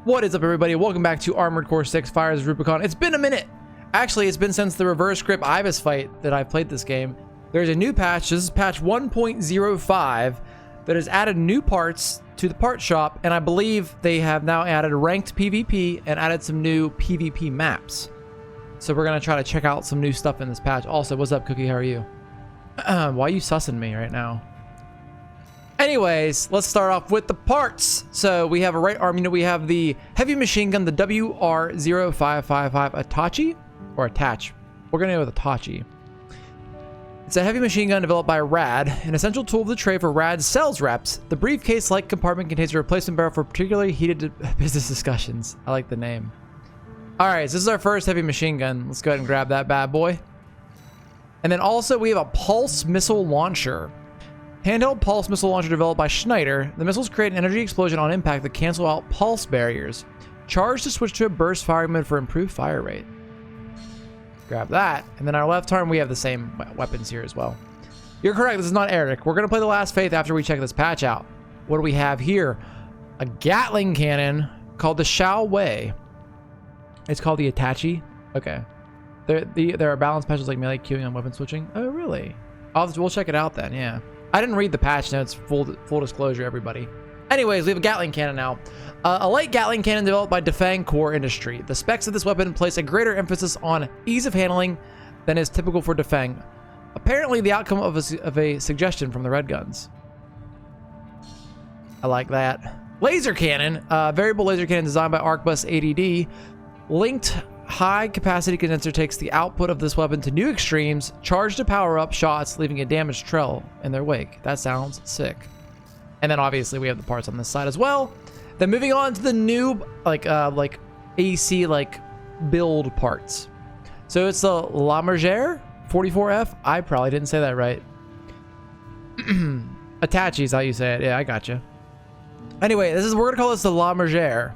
What is up, everybody? Welcome back to Armored Core 6 Fires Rubicon. It's been a minute. Actually, it's been since the reverse grip Ibis fight that I've played this game. There's a new patch. This is patch 1.05 that has added new parts to the part shop, and I believe they have now added ranked PvP and added some new PvP maps. So we're going to try to check out some new stuff in this patch. Also, what's up, Cookie? How are you? Why are you sussing me right now? Anyways, let's start off with the parts. So we have a right arm unit. We have the heavy machine gun, the WR0555 Itachi, or Attach. We're going to go with Itachi. It's a heavy machine gun developed by Rad, an essential tool of the trade for Rad's sales reps. The briefcase-like compartment contains a replacement barrel for particularly heated business discussions. I like the name. All right, so this is our first heavy machine gun. Let's go ahead and grab that bad boy. And then also we have a pulse missile launcher. Handheld pulse missile launcher developed by Schneider. The missiles create an energy explosion on impact that cancel out pulse barriers. Charge to switch to a burst firing mode for improved fire rate. Grab that. And then our left arm, we have the same weapons here as well. You're correct, this is not Eric. We're going to play the Last Faith after we check this patch out. What do we have here? A Gatling cannon called the Shao Wei. It's called the Itachi. Okay. There are balance patches like melee queuing and weapon switching. Oh, really? We'll check it out then, yeah. I didn't read the patch notes, full disclosure, everybody. Anyways, we have a Gatling cannon now. A light Gatling cannon developed by Defang Core Industry. The specs of this weapon place a greater emphasis on ease of handling than is typical for Defang. Apparently the outcome of a suggestion from the Red Guns. I like that. Laser cannon, variable laser cannon designed by Arcbus ADD. Linked high capacity condenser takes the output of this weapon to new extremes, charged to power up shots, leaving a damaged trail in their wake. That sounds sick. And then obviously we have the parts on this side as well. Then moving on to the new like AC build parts. So it's the La Mergere 44F. I probably didn't say that right. Itachi is how you say it. Yeah, I gotcha. Anyway, we're gonna call this the La Mergere.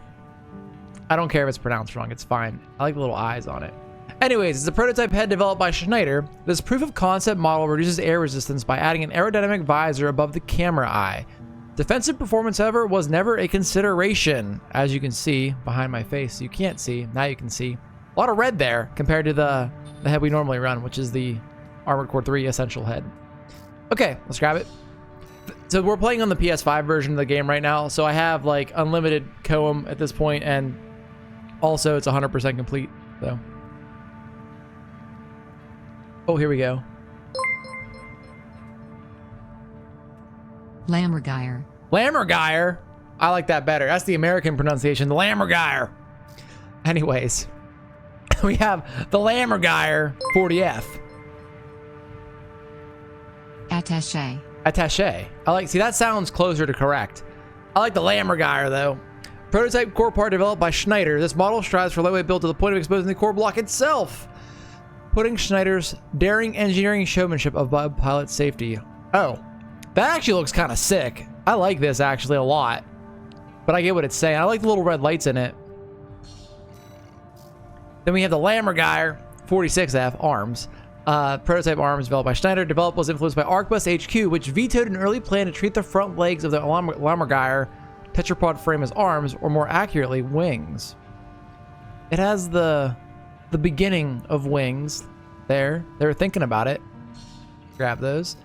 I don't care if it's pronounced wrong, it's fine. I like the little eyes on it. Anyways, it's a prototype head developed by Schneider. This proof of concept model reduces air resistance by adding an aerodynamic visor above the camera eye. Defensive performance, however, was never a consideration. As you can see behind my face, you can't see, now you can see. A lot of red there compared to the head we normally run, which is the Armored Core 3 Essential head. Okay, let's grab it. So we're playing on the PS5 version of the game right now, so I have like unlimited comm at this point, and also it's 100% complete, so. Oh, here we go. Lammergeier. Lammergeier? I like that better. That's the American pronunciation, the Lammergeier. Anyways, we have the Lammergeier 40F. Attaché. Attaché. See, that sounds closer to correct. I like the Lammergeier though. Prototype core part developed by Schneider. This model strives for lightweight build to the point of exposing the core block itself, putting Schneider's daring engineering showmanship above pilot safety. Oh, that actually looks kind of sick. I like this actually a lot, but I get what it's saying. I like the little red lights in it. Then we have the Lammergeier 46F arms. Prototype arms developed by Schneider. Developed was influenced by Arcbus HQ, which vetoed an early plan to treat the front legs of the Lammergeier tetrapod frame as arms, or more accurately, wings. It has the beginning of wings there. They were thinking about it. Grab those.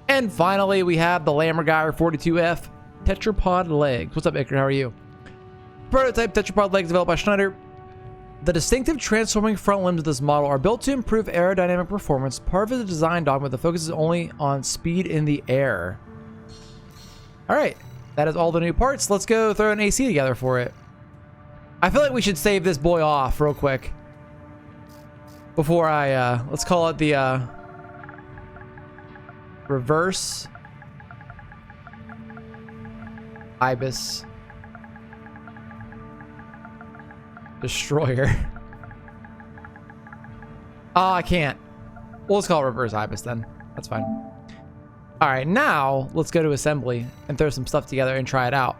And finally, we have the Lammergeier 42F tetrapod legs. What's up, Iker? How are you? Prototype tetrapod legs developed by Schneider. The distinctive transforming front limbs of this model are built to improve aerodynamic performance. Part of the design dogma that focuses only on speed in the air. All right. That is all the new parts. Let's go throw an AC together for it. I feel like we should save this boy off real quick before I, let's call it the reverse Ibis Destroyer. Oh, I can't. Well, let's call it reverse Ibis then. That's fine. All right, now let's go to assembly and throw some stuff together and try it out.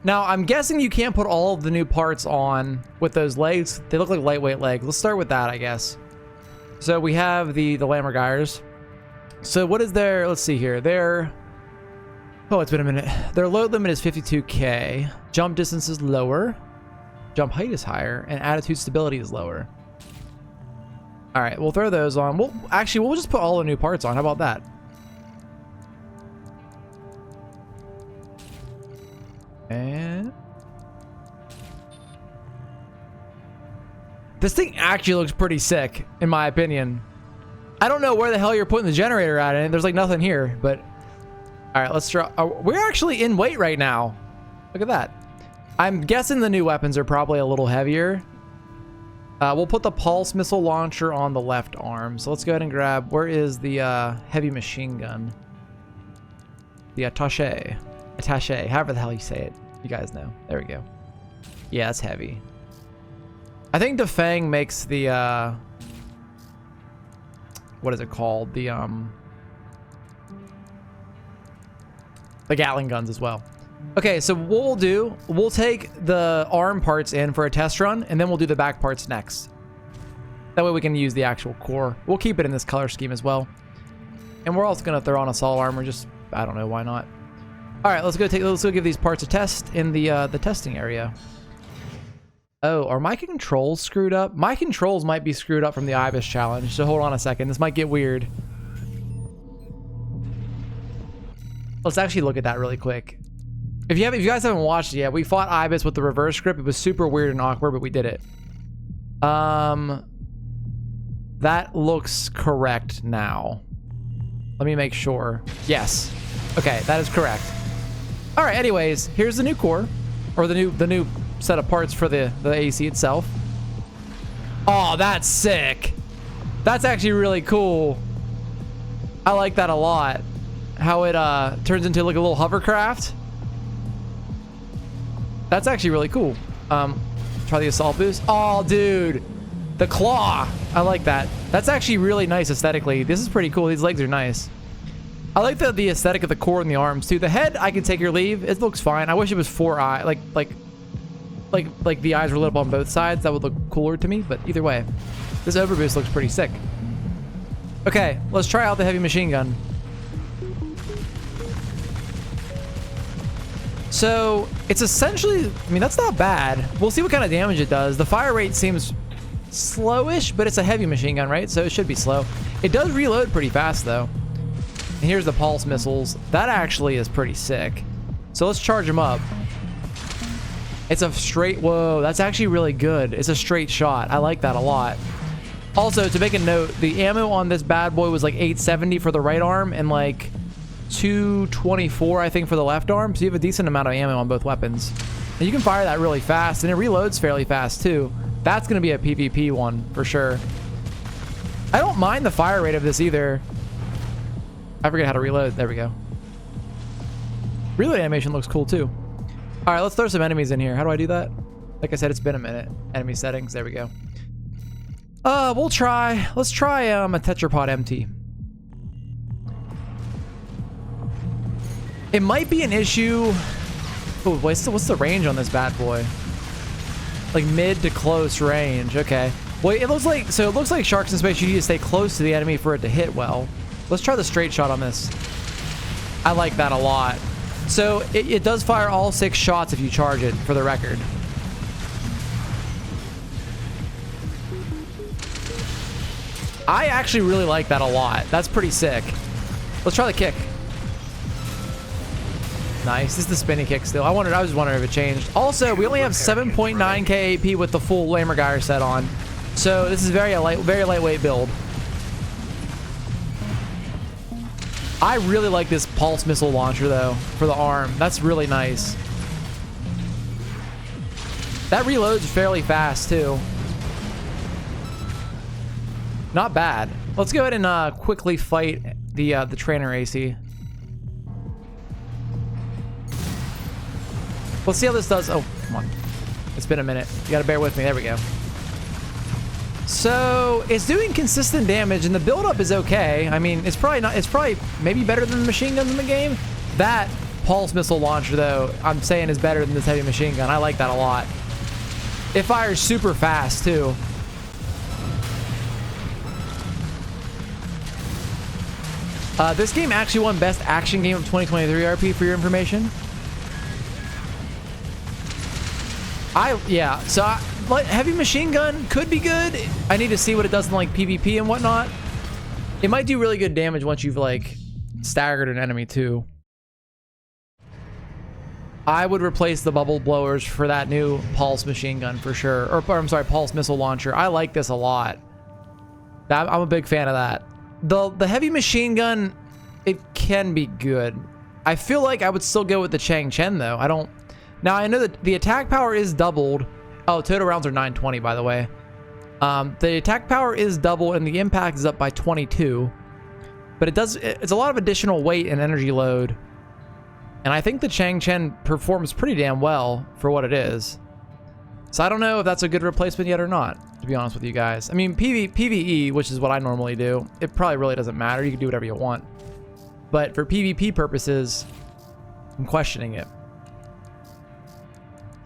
Now, I'm guessing you can't put all of the new parts on with those legs. They look like lightweight legs. Let's start with that, I guess. So we have the Lammergeiers. So what is their, let's see here. Their Oh, it's been a minute. Their load limit is 52K. Jump distance is lower. Jump height is higher, and attitude stability is lower. All right, we'll throw those on. We'll just put all the new parts on. How about that? And this thing actually looks pretty sick, in my opinion. I don't know where the hell you're putting the generator at in it. There's like nothing here, but all right, let's try. We're actually in weight right now. Look at that. I'm guessing the new weapons are probably a little heavier. We'll put the pulse missile launcher on the left arm. So let's go ahead and grab, where is the heavy machine gun? The attaché, however the hell you say it. You guys know. There we go. Yeah, it's heavy. I think the Fang makes the, what is it called? The Gatling guns as well. Okay, so what we'll do, we'll take the arm parts in for a test run, and then we'll do the back parts next. That way we can use the actual core. We'll keep it in this color scheme as well. And we're also gonna throw on a solid armor, just, I don't know, why not? All right, let's go give these parts a test in the testing area. Oh, are my controls screwed up? My controls might be screwed up from the Ibis challenge, so hold on a second. This might get weird. Let's actually look at that really quick. If you guys haven't watched it yet, we fought Ibis with the reverse grip. It was super weird and awkward, but we did it. That looks correct now. Let me make sure. Yes. Okay, that is correct. All right, anyways, here's the new core, or the new set of parts for the AC itself. Oh, that's sick. That's actually really cool. I like that a lot. How it turns into like a little hovercraft. That's actually really cool. Try the assault boost. Oh, dude. The claw. I like that. That's actually really nice aesthetically. This is pretty cool. These legs are nice. I like the aesthetic of the core and the arms too. The head, I can take or leave. It looks fine. I wish it was 4 eye, like the eyes were lit up on both sides. That would look cooler to me. But either way, this overboost looks pretty sick. Okay, let's try out the heavy machine gun. So it's essentially, I mean, that's not bad. We'll see what kind of damage it does. The fire rate seems slowish, but it's a heavy machine gun, right? So it should be slow. It does reload pretty fast though. And here's the pulse missiles. That actually is pretty sick. So let's charge them up. It's a straight, whoa, that's actually really good. It's a straight shot. I like that a lot. Also, to make a note, the ammo on this bad boy was like 870 for the right arm and like 224, I think, for the left arm. So you have a decent amount of ammo on both weapons. And you can fire that really fast, and it reloads fairly fast too. That's going to be a PvP one for sure. I don't mind the fire rate of this either. I forget how to reload. There we go. Reload animation looks cool too. All right, let's throw some enemies in here. How do I do that? Like I said, it's been a minute. Enemy settings. There we go. Let's try a tetrapod MT. It might be an issue. Oh, what's the range on this bad boy? Like mid to close range. Okay. Well, it looks like Sharks in Space, you need to stay close to the enemy for it to hit well. Let's try the straight shot on this. I like that a lot. So it does fire all 6 shots if you charge it, for the record. I actually really like that a lot. That's pretty sick. Let's try the kick. Nice. This is the spinny kick still. I was just wondering if it changed. Also, we only have 7.9k AP with the full Lammergeier set on. So this is very lightweight build. I really like this pulse missile launcher though for the arm. That's really nice. That reloads fairly fast too. Not bad. Let's go ahead and quickly fight the trainer AC. Let's see how this does. Oh, come on. It's been a minute. You gotta bear with me. There we go. So it's doing consistent damage and the buildup is okay. I mean, it's probably maybe better than the machine guns in the game. That pulse missile launcher though, I'm saying is better than this heavy machine gun. I like that a lot. It fires super fast too. This game actually won Best Action Game of 2023 RP for your information. Yeah, so heavy machine gun could be good. I need to see what it does in like PvP and whatnot. It might do really good damage once you've like staggered an enemy too. I would replace the bubble blowers for that new pulse machine gun for sure. Or I'm sorry, pulse missile launcher. I like this a lot. I'm a big fan of that. The heavy machine gun, it can be good. I feel like I would still go with the Chang Chen though. Now I know that the attack power is doubled. Oh, total rounds are 920 by the way. The attack power is doubled and the impact is up by 22. But it's a lot of additional weight and energy load. And I think the Chang Chen performs pretty damn well for what it is. So I don't know if that's a good replacement yet or not, to be honest with you guys. I mean, PvE, which is what I normally do, it probably really doesn't matter. You can do whatever you want. But for PvP purposes, I'm questioning it.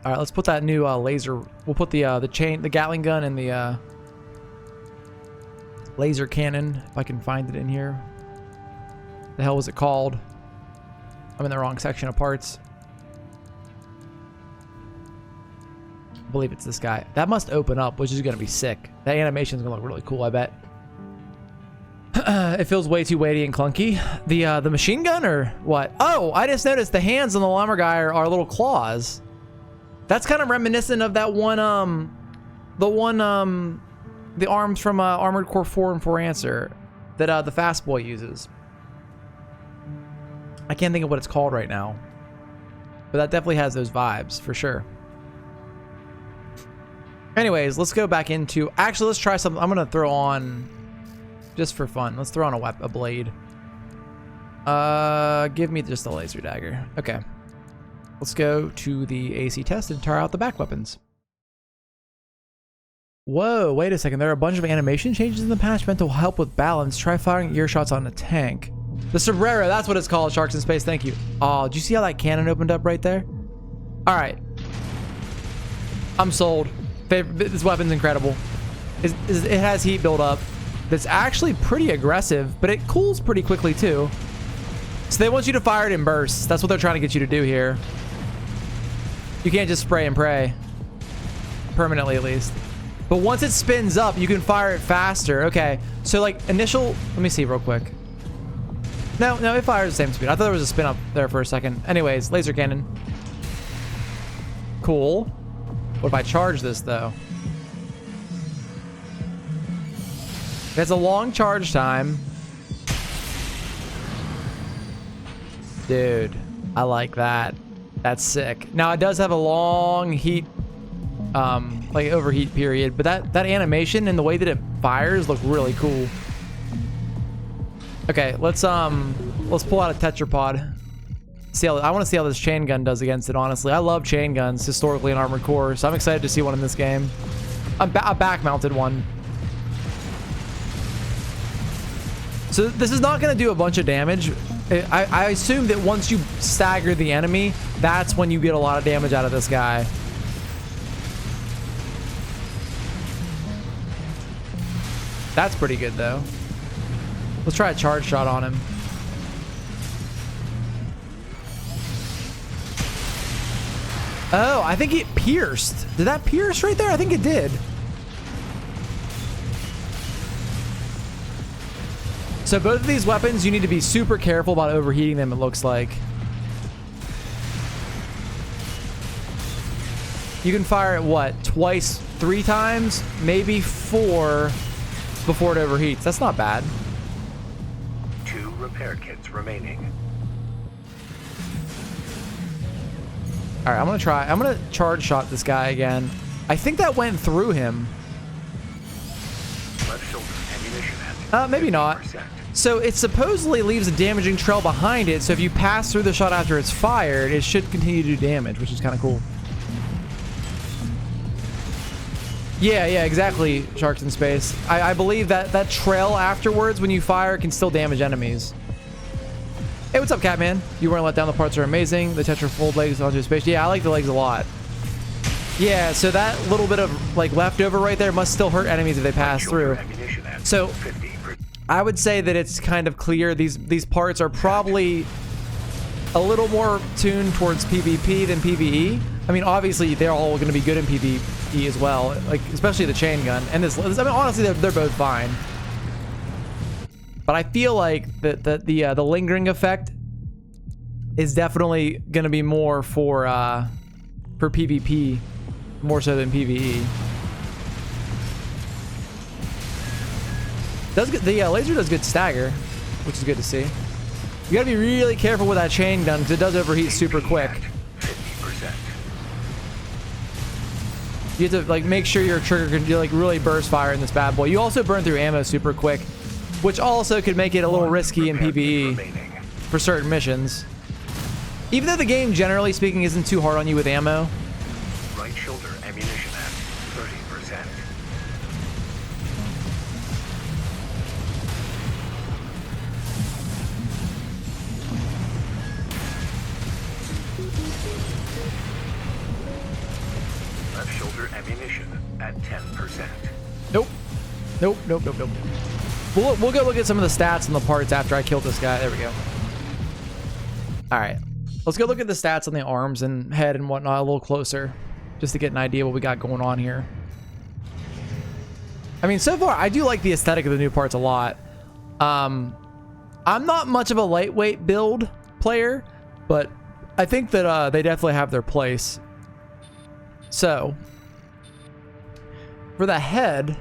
All right, let's put that new laser. We'll put the Gatling gun and the laser cannon, if I can find it in here. The hell was it called? I'm in the wrong section of parts. I believe it's this guy. That must open up, which is going to be sick. That animation is going to look really cool, I bet. It feels way too weighty and clunky. The machine gun or what? Oh, I just noticed the hands on the llama guy are little claws. That's kind of reminiscent of that one, the arms from Armored Core 4 and 4 Answer that the Fast Boy uses. I can't think of what it's called right now, but that definitely has those vibes for sure. Anyways, let's go back into, actually, let's try something. I'm going to throw on, just for fun, let's throw on a blade. Give me just a laser dagger. Okay. Let's go to the AC test and try out the back weapons. Whoa, wait a second. There are a bunch of animation changes in the patch meant to help with balance. Try firing earshots on a tank. The sombrero, that's what it's called, Sharks in Space. Thank you. Oh, did you see how that cannon opened up right there? All right. I'm sold. This weapon's incredible. It has heat buildup. That's actually pretty aggressive, but it cools pretty quickly too. So they want you to fire it in bursts. That's what they're trying to get you to do here. You can't just spray and pray. Permanently, at least. But once it spins up, you can fire it faster. Okay. So like initial, let me see real quick. No, it fires the same speed. I thought there was a spin up there for a second. Anyways, laser cannon. Cool. What if I charge this though? It has a long charge time. Dude, I like that. That's sick. Now it does have a long heat, like overheat period, but that animation and the way that it fires look really cool. Okay, let's pull out a tetrapod. I want to see how this chain gun does against it, honestly. I love chain guns historically in Armored Core, so I'm excited to see one in this game. A back-mounted one. So this is not going to do a bunch of damage. I assume that once you stagger the enemy, that's when you get a lot of damage out of this guy. That's pretty good, though. Let's try a charge shot on him. Oh, I think it pierced. Did that pierce right there? I think it did. So both of these weapons, you need to be super careful about overheating them, it looks like. You can fire it, what, twice, 3 times? Maybe 4 before it overheats. That's not bad. 2 repair kits remaining. All right, I'm gonna charge shot this guy again. I think that went through him. Left shoulder ammunition at Maybe not. 50%. So it supposedly leaves a damaging trail behind it, so if you pass through the shot after it's fired, it should continue to do damage, which is kind of cool. Yeah, exactly, Sharks in Space. I believe that trail afterwards when you fire can still damage enemies. Hey, what's up, Catman? You weren't let down. The parts are amazing. The tetrafold legs onto space. Yeah, I like the legs a lot. Yeah, so that little bit of like leftover right there must still hurt enemies if they pass through. So I would say that it's kind of clear these parts are probably a little more tuned towards PvP than PvE. I mean, obviously they're all going to be good in PvE as well, like especially the chain gun and this. I mean, honestly, they're both fine. But I feel like the lingering effect is definitely going to be more for PvP, more so than PvE. The laser does good stagger, which is good to see. You gotta be really careful with that chain gun because it does overheat super quick. 50%. You have to like make sure your trigger can like really burst fire in this bad boy. You also burn through ammo super quick, which also could make it a little risky in PvE for certain missions. Even though the game, generally speaking, isn't too hard on you with ammo. Right shoulder ammunition at 30%. Left shoulder ammunition at 10%. Nope. Nope. We'll go look at some of the stats and the parts after I kill this guy. There we go. All right. Let's go look at the stats on the arms and head and whatnot a little closer, just to get an idea what we got going on here. I mean, so far, I do like the aesthetic of the new parts a lot. I'm not much of a lightweight build player, but I think that they definitely have their place. So, for the head,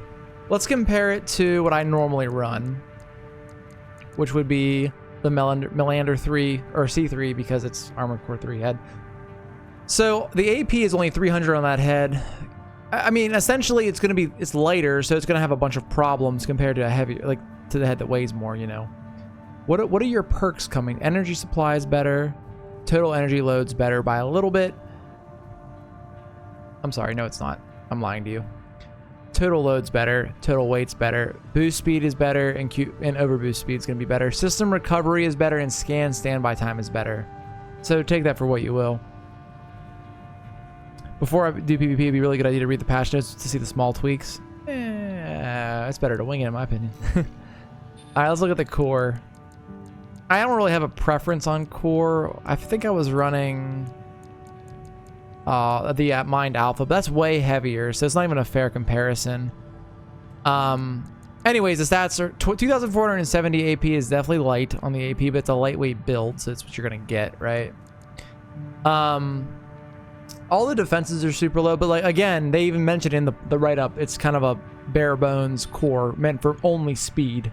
let's compare it to what I normally run, which would be the Melander 3 or C3 because it's Armored Core 3 head. So the AP is only 300 on that head. I mean, essentially it's lighter, so it's gonna have a bunch of problems compared to a heavier, like to the head that weighs more, you know. What are your perks coming? Energy supply is better. Total energy load's better by a little bit. I'm sorry, no it's not. I'm lying to you. Total load's better, total weight's better, boost speed is better, and overboost speed's gonna be better. System recovery is better, and standby time is better. So take that for what you will. Before I do PvP, it'd be a really good idea to read the patch notes to see the small tweaks. It's better to wing it in my opinion. Alright, let's look at the core. I don't really have a preference on core. I think I was running the Mind Alpha, but that's way heavier, so it's not even a fair comparison. Anyways, the stats are 2,470 AP is definitely light on the AP, but it's a lightweight build, so it's what you're gonna get, right? All the defenses are super low, but like again, they even mentioned in the write-up, it's kind of a bare bones core meant for only speed.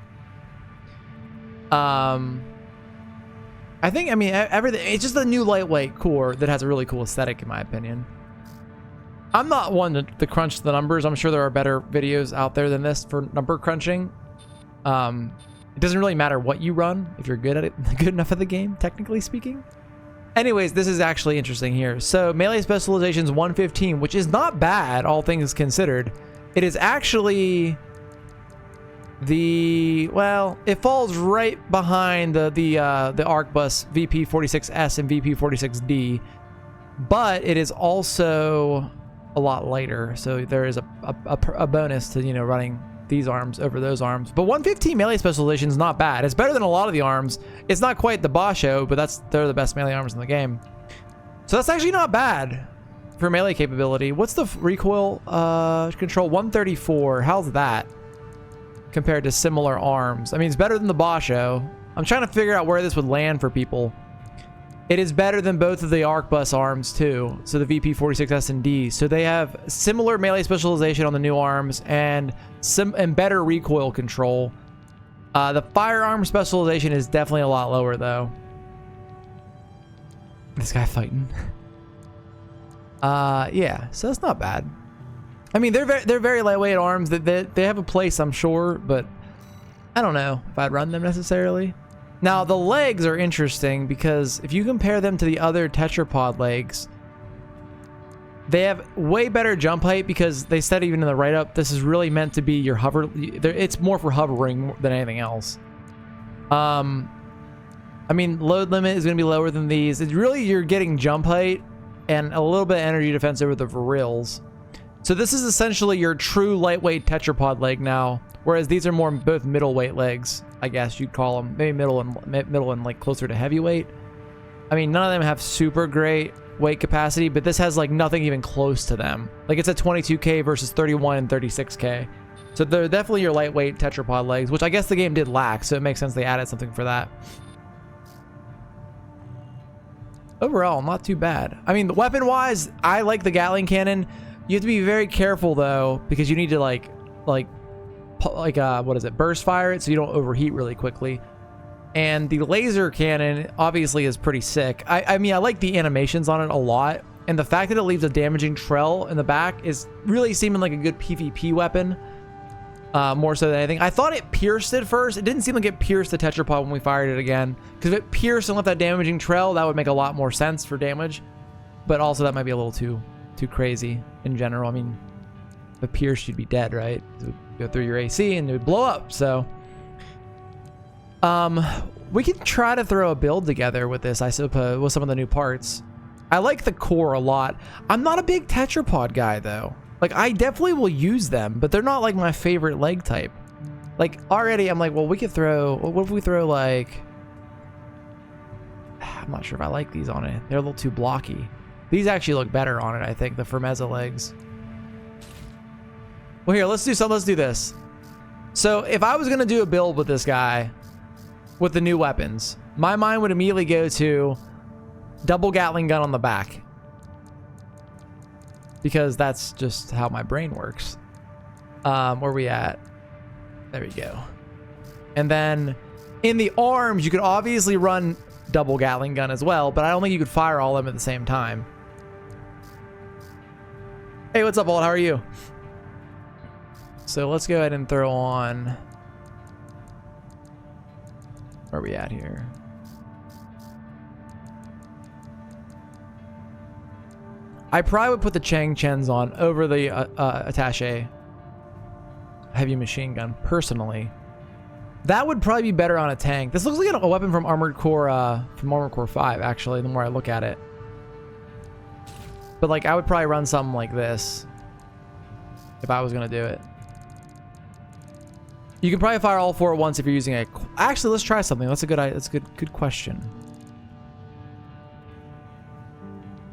I mean, everything, it's just a new lightweight core that has a really cool aesthetic, in my opinion. I'm not one to crunch the numbers. I'm sure there are better videos out there than this for number crunching. It doesn't really matter what you run if you're good at it, good enough at the game, technically speaking. Anyways, this is actually interesting here. So melee specialization's 115, which is not bad, all things considered. It is actually it falls right behind the Arquebus VP46S and VP46D, but it is also a lot lighter, so there is a bonus to, you know, running these arms over those arms. But 115 melee specialization is not bad. It's better than a lot of the arms. It's not quite the Basho, but they're the best melee arms in the game, so that's actually not bad for melee capability. What's the recoil control? 134. How's that compared to similar arms? I mean, it's better than the Basho. I'm trying to figure out where this would land for people. It is better than both of the Arquebus arms too, so the VP46S and D. So they have similar melee specialization on the new arms and better recoil control. The firearm specialization is definitely a lot lower though. This guy fighting. Yeah, so that's not bad. I mean, they're very lightweight arms. They have a place, I'm sure, but I don't know if I'd run them necessarily. Now, the legs are interesting because if you compare them to the other tetrapod legs, they have way better jump height because they said even in the write-up, this is really meant to be your hover. It's more for hovering than anything else. I mean, load limit is going to be lower than these. It's really, you're getting jump height and a little bit of energy defense over the virils. So this is essentially your true lightweight tetrapod leg now, whereas these are more both middleweight legs, I guess you'd call them. Maybe middle and like closer to heavyweight. I mean, none of them have super great weight capacity, but this has like nothing even close to them. Like it's at 22k versus 31 and 36k. So they're definitely your lightweight tetrapod legs, which I guess the game did lack, so it makes sense they added something for that. Overall, not too bad. I mean, weapon-wise, I like the Gatling cannon. You have to be very careful though, because you need to like what is it, burst fire it so you don't overheat really quickly. And the laser cannon obviously is pretty sick. I mean, I like the animations on it a lot, and the fact that it leaves a damaging trail in the back is really seeming like a good PvP weapon, more so than anything. I thought it pierced it first. It didn't seem like it pierced the tetrapod when we fired it again, because if it pierced and left that damaging trail, that would make a lot more sense for damage. But also that might be a little too crazy in general. I mean, if it pierced, you'd be dead, right? It would go through your AC and it would blow up. So we can try to throw a build together with this, I suppose, with some of the new parts. I like the core a lot. I'm not a big tetrapod guy though. Like, I definitely will use them, but they're not like my favorite leg type. Like already I'm like, well, we could throw, what if we throw like, I'm not sure if I like these on it. They're a little too blocky. These actually look better on it, I think, the Firmeza legs. Well, here, let's do something. Let's do this. So if I was going to do a build with this guy, with the new weapons, my mind would immediately go to double Gatling gun on the back, because that's just how my brain works. Where are we at? There we go. And then in the arms, you could obviously run double Gatling gun as well, but I don't think you could fire all of them at the same time. Hey, what's up, Old? How are you? So let's go ahead and throw on, where are we at here? I probably would put the Chang Chens on over the attaché heavy machine gun, personally. That would probably be better on a tank. This looks like a weapon from Armored Core 5, actually, the more I look at it. But like, I would probably run something like this if I was gonna do it. You can probably fire all four at once if you're using a. Actually, let's try something. That's a good question.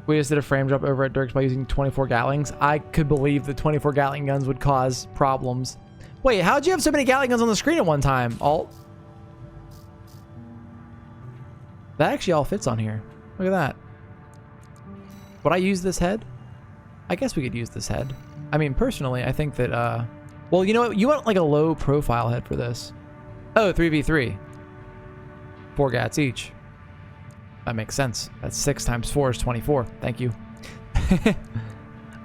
We just did a frame drop over at Dirk's by using 24 Gatlings. I could believe that 24 Gatling guns would cause problems. Wait, how'd you have so many Gatling guns on the screen at one time, Alt? That actually all fits on here. Look at that. Would I use this head? I guess we could use this head. I mean, personally, I think that, well, you know what? You want like a low profile head for this. Oh, 3v3. 4 Gats each. That makes sense. That's 6 times 4 is 24. Thank you.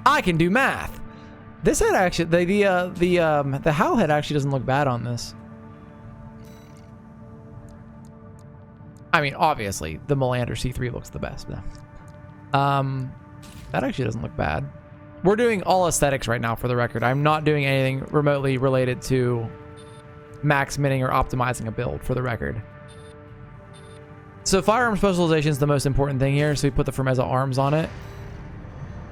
I can do math. This head actually, the Howl head actually doesn't look bad on this. I mean, obviously, the Melander C3 looks the best. That actually doesn't look bad. We're doing all aesthetics right now, for the record. I'm not doing anything remotely related to max minning or optimizing a build, for the record. So firearm specialization is the most important thing here. So we put the Firmeza arms on it.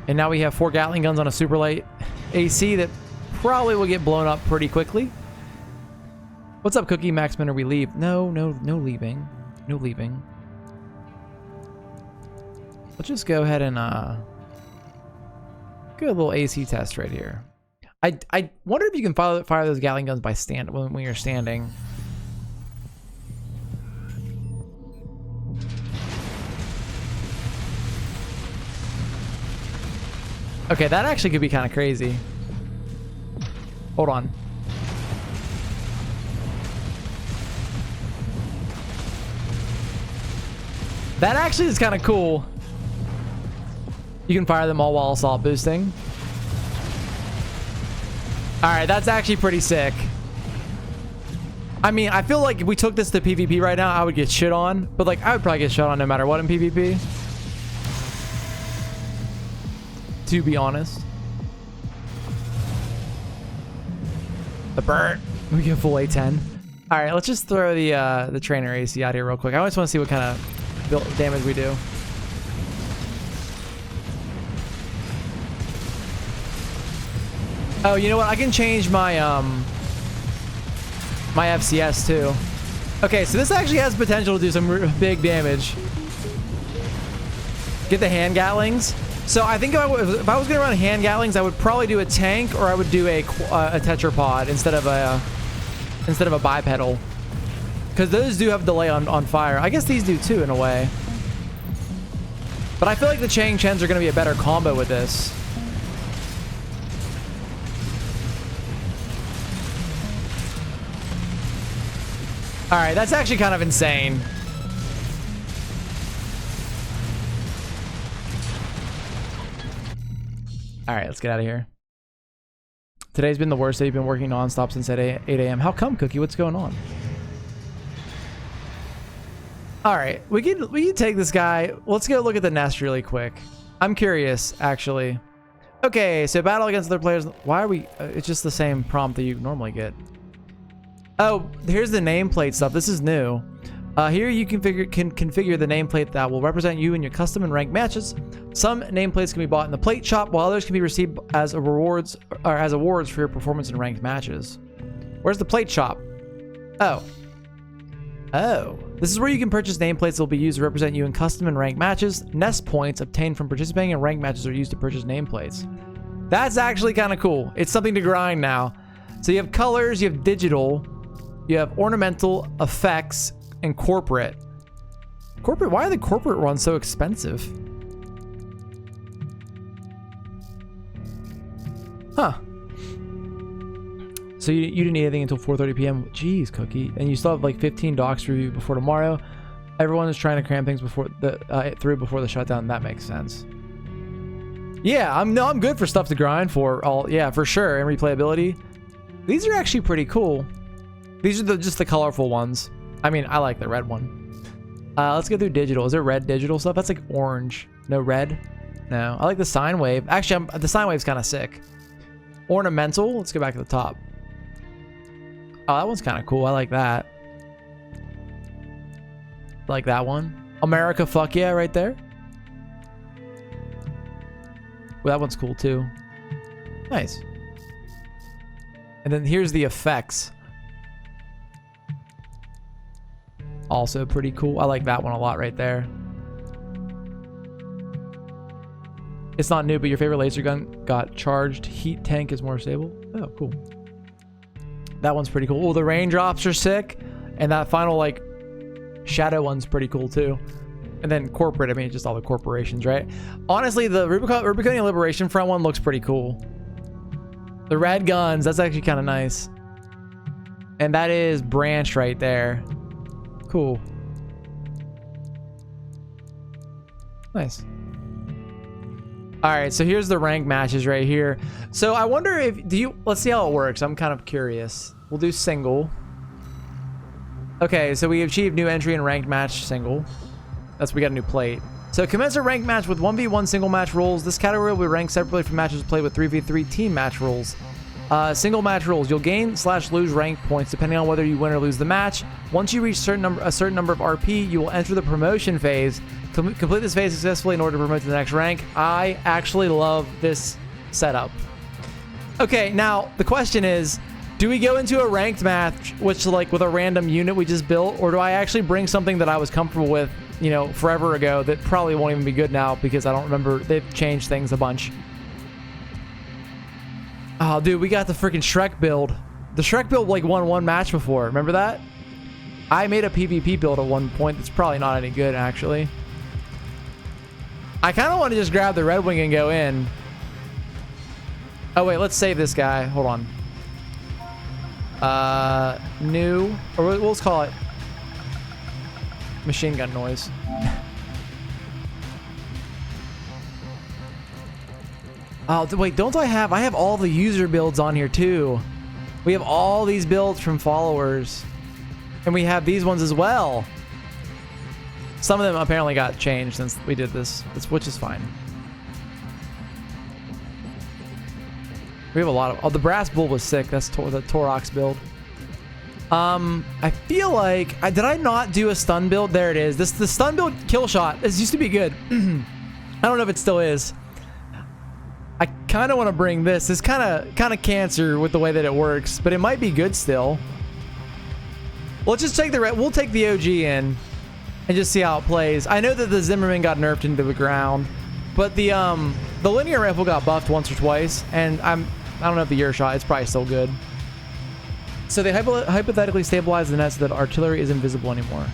And now we have 4 Gatling guns on a super light AC that probably will get blown up pretty quickly. What's up, Cookie Maxman? Are we leave? No leaving. No leaving. Let's just go ahead and get a little AC test right here. I wonder if you can fire those Gatling guns by when you're standing. Okay, that actually could be kind of crazy. Hold on. That actually is kind of cool. You can fire them all while assault boosting. All right, that's actually pretty sick. I mean, I feel like if we took this to PvP right now, I would get shit on. But like, I would probably get shit on no matter what in PvP. To be honest. The bird. We get full A10. All right, let's just throw the trainer AC out here real quick. I just want to see what kind of damage we do. Oh, you know what? I can change my my FCS too. Okay, so this actually has potential to do some big damage. Get the hand gatlings. So I think if I was going to run hand gatlings, I would probably do a tank, or I would do a tetrapod instead of a bipedal, because those do have delay on fire. I guess these do too in a way. But I feel like the Chang Chens are going to be a better combo with this. All right, that's actually kind of insane. All right, let's get out of here. Today's been the worst day. You've been working nonstop since 8 a.m. How come, Cookie? What's going on? All right, we can take this guy. Let's go look at the nest really quick. I'm curious, actually. Okay, so battle against other players. Why are we? It's just the same prompt that you normally get. Oh, here's the nameplate stuff. This is new. Here you can configure the nameplate that will represent you in your custom and ranked matches. Some nameplates can be bought in the plate shop, while others can be received as awards for your performance in ranked matches. Where's the plate shop? Oh. This is where you can purchase nameplates that will be used to represent you in custom and ranked matches. Nest points obtained from participating in ranked matches are used to purchase nameplates. That's actually kind of cool. It's something to grind now. So you have colors, you have digital, you have ornamental, effects, and corporate. Why are the corporate ones so expensive? Huh. So you didn't need anything until 4:30 p.m. Jeez, Cookie. And you still have like 15 docs to review before tomorrow. Everyone is trying to cram things before the shutdown. That makes sense. Yeah, I'm good for stuff to grind for. Yeah, for sure. And replayability. These are actually pretty cool. These are just the colorful ones. I mean, I like the red one. Let's go through digital. Is there red digital stuff? That's like orange. No red? No. I like the sine wave. Actually, the sine wave's kind of sick. Ornamental. Let's go back to the top. Oh, that one's kind of cool. I like that. Like that one. America, fuck yeah, right there. Well, that one's cool too. Nice. And then here's the effects. Also pretty cool. I like that one a lot right there. It's not new, but your favorite laser gun got charged. Heat tank is more stable. Oh, cool. That one's pretty cool. Oh, the raindrops are sick. And that final, like, shadow one's pretty cool, too. And then corporate, I mean, just all the corporations, right? Honestly, the Rubicon Liberation Front one looks pretty cool. The red guns, that's actually kind of nice. And that is branched right there. Cool. Nice. All right, so here's the rank matches right here. So I wonder if let's see how it works. I'm kind of curious. We'll do single. Okay, so we achieved new entry in ranked match single. We got a new plate. So commence a ranked match with 1v1 single match rules. This category will be ranked separately from matches played with 3v3 team match rules. Single match rules. You'll gain/lose rank points depending on whether you win or lose the match. Once you reach a certain number of RP, you will enter the promotion phase. Complete this phase successfully in order to promote to the next rank. I actually love this setup. Okay, now the question is, do we go into a ranked match, which like with a random unit we just built, or do I actually bring something that I was comfortable with, you know, forever ago that probably won't even be good now because I don't remember, they've changed things a bunch. Oh, dude, we got the freaking Shrek build. The Shrek build like won one match before. Remember that? I made a PvP build at one point that's probably not any good, actually. I kind of want to just grab the Red Wing and go in. Oh, wait, let's save this guy. Hold on. New, or let's call it machine gun noise. Oh, wait, don't I have all the user builds on here too. We have all these builds from followers. And we have these ones as well. Some of them apparently got changed since we did this, which is fine. We have a lot of... Oh, the Brass Bull was sick. That's the Torox build. I feel like... did I not do a stun build? There it is. The stun build kill shot. This used to be good. I don't know if it still is. I kind of want to bring this. It's kind of cancer with the way that it works, but it might be good still. Let's just take we'll take the OG in. and just see how it plays. I know that the Zimmerman got nerfed into the ground, but the linear rifle got buffed once or twice, and I don't know if the Earshot, it's probably still good. So they hypothetically stabilize the net so that artillery is invisible anymore.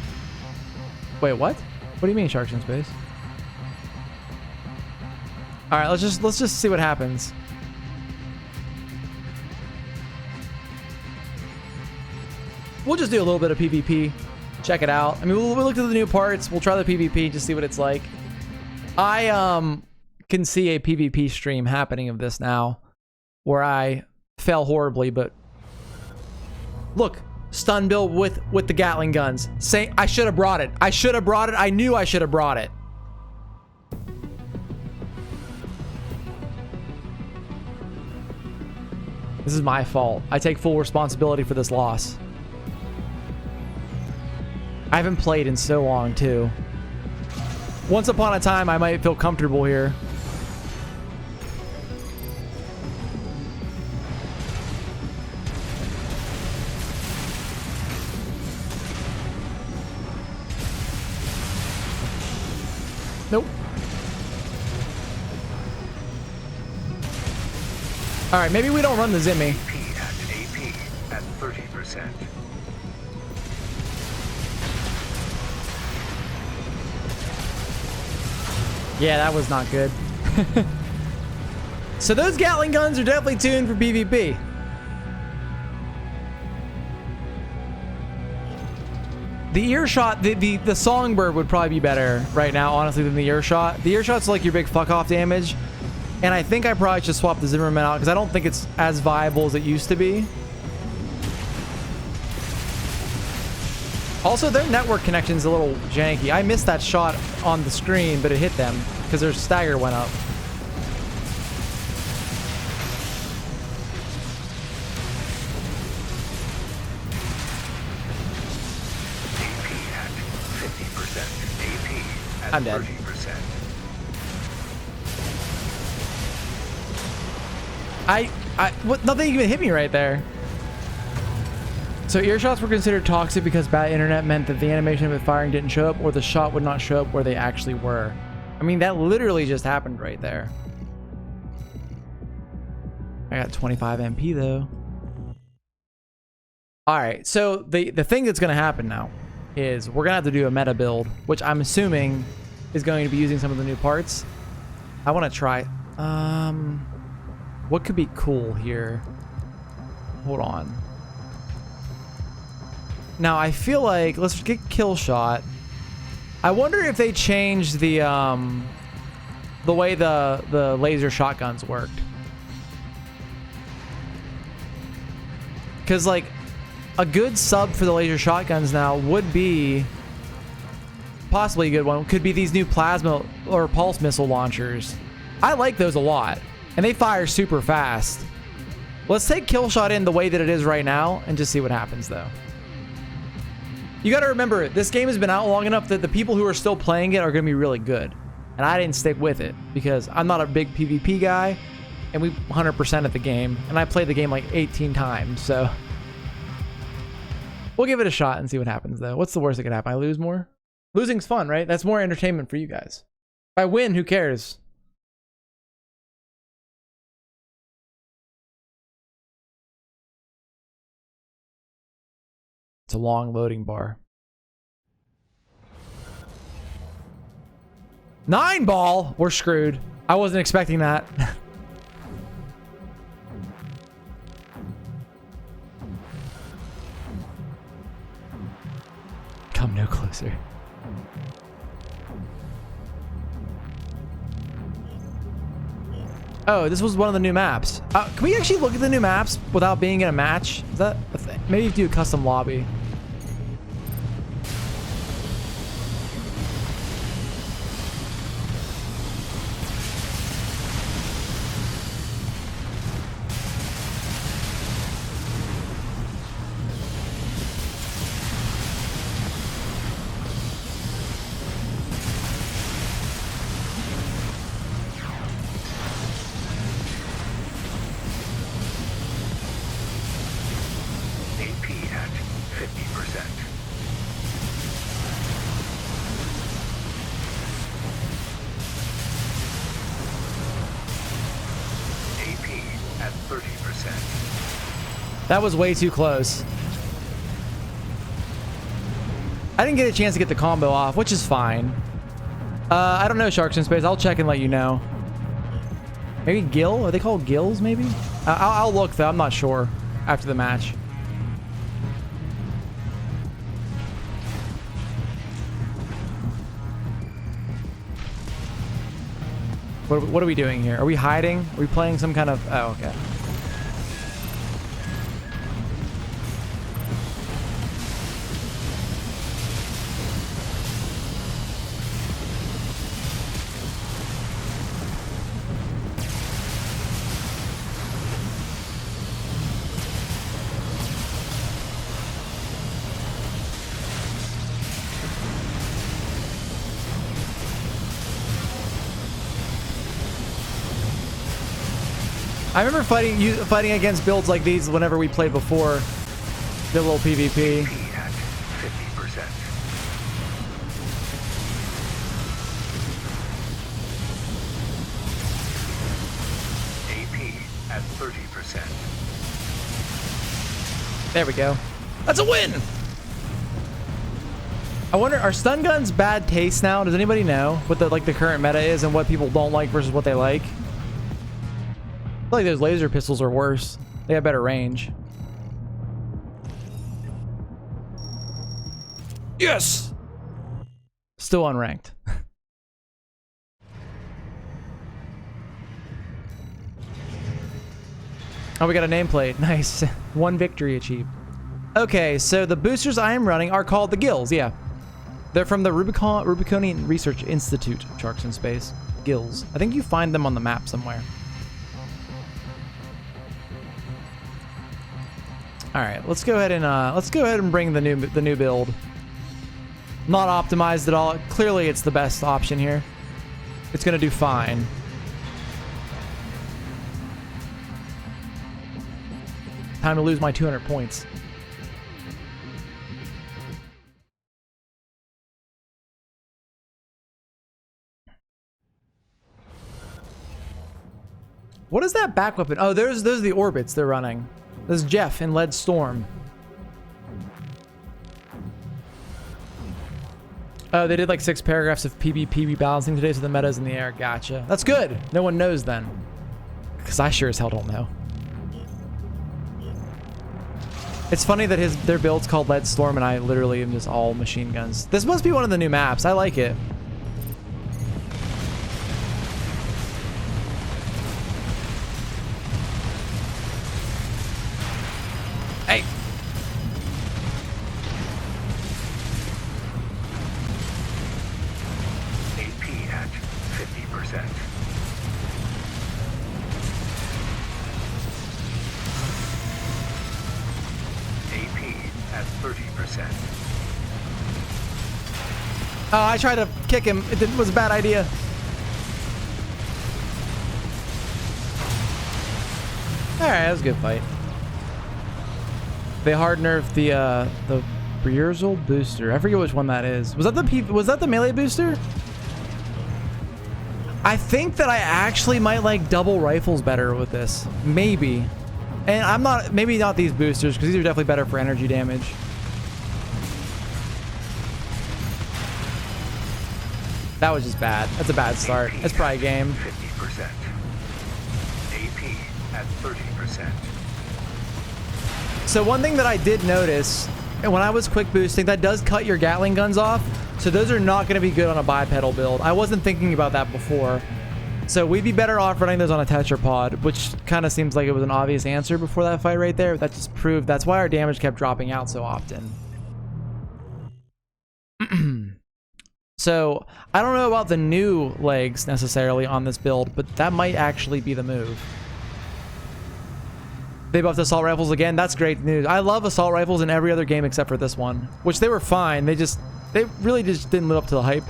Wait, what? What do you mean, Sharks in Space? All right, let's just see what happens. We'll just do a little bit of PvP. Check it out. I mean, we'll look at the new parts. We'll try the PvP, just see what it's like. I can see a PvP stream happening of this now, where I fail horribly, but look, stun build with the Gatling guns. Say I should have brought it. I should have brought it. I knew I should have brought it. This is my fault. I take full responsibility for this loss. I haven't played in so long, too. Once upon a time, I might feel comfortable here. Nope. All right, maybe we don't run the Zimmy. AP at 30%. Yeah, that was not good. So those Gatling guns are definitely tuned for PvP. The Earshot, the Songbird would probably be better right now, honestly, than the Earshot. The Earshot's like your big fuck off damage. And I think I probably should swap the Zimmerman out because I don't think it's as viable as it used to be. Also, their network connection's a little janky. I missed that shot on the screen, but it hit them because their stagger went up. AP at 50%. AP at I'm dead. 30%. What? Nothing even hit me right there. So earshots were considered toxic because bad internet meant that the animation of it firing didn't show up, or the shot would not show up where they actually were. I mean, that literally just happened right there. I got 25 MP though. All right, so the thing that's going to happen now is we're going to have to do a meta build, which I'm assuming is going to be using some of the new parts. I want to try. What could be cool here? Hold on. Now I feel like let's get kill shot. I wonder if they changed the way the laser shotguns worked. Cause like a good sub for the laser shotguns now would be possibly a good one. Could be these new plasma or pulse missile launchers. I like those a lot. And they fire super fast. Let's take kill shot in the way that it is right now and just see what happens though. You got to remember, this game has been out long enough that the people who are still playing it are going to be really good. And I didn't stick with it because I'm not a big PvP guy and we 100% at the game. And I played the game like 18 times, so. We'll give it a shot and see what happens though. What's the worst that could happen? I lose more? Losing's fun, right? That's more entertainment for you guys. If I win, who cares? It's a long loading bar. 9 ball! We're screwed. I wasn't expecting that. Come no closer. Oh, this was one of the new maps. Can we actually look at the new maps without being in a match? Is that a thing? Maybe you do a custom lobby. AP at 50%. at 30%. That was way too close. I didn't get a chance to get the combo off, which is fine. I don't know, Sharks in Space. I'll check and let you know. Maybe Gill? Are they called Gills, maybe? I'll look, though. I'm not sure after the match. What are we doing here? Are we hiding? Are we playing some kind of... Oh, okay. I remember fighting against builds like these whenever we played before. Did a little PvP. AP at 50%. AP at 30%. There we go. That's a win! I wonder, are stun guns bad taste now? Does anybody know what the current meta is and what people don't like versus what they like? I feel like those laser pistols are worse. They have better range. Yes! Still unranked. Oh, we got a nameplate. Nice. One victory achieved. Okay, so the boosters I am running are called the Gills, yeah. They're from the Rubiconian Research Institute, Sharks in Space. Gills. I think you find them on the map somewhere. All right, let's go ahead and bring the new build. Not optimized at all. Clearly, it's the best option here. It's gonna do fine. Time to lose my 200 points. What is that back weapon? Oh, those are the orbits they're running. This is Jeff in Lead Storm. Oh, they did like 6 paragraphs of PvP rebalancing today, so the meta's in the air. Gotcha. That's good. No one knows then. Because I sure as hell don't know. It's funny that their build's called Lead Storm and I literally am just all machine guns. This must be one of the new maps. I like it. Hey! AP at 50%. AP at 30%. Oh, I tried to kick him. It was a bad idea. Alright, that was a good fight. They hard nerfed the Breersel booster. I forget which one that is. Was that the melee booster? I think that I actually might like double rifles better with this. Maybe. And maybe not these boosters, because these are definitely better for energy damage. That was just bad. That's a bad start. That's probably a game. 50%. AP at 30%. So one thing that I did notice, and when I was quick boosting, that does cut your Gatling guns off. So those are not going to be good on a bipedal build. I wasn't thinking about that before. So we'd be better off running those on a tetrapod, which kind of seems like it was an obvious answer before that fight right there. That just proved that's why our damage kept dropping out so often. So I don't know about the new legs necessarily on this build, but that might actually be the move. They buffed assault rifles again. That's great news. I love assault rifles in every other game except for this one, which they were fine. They really just didn't live up to the hype.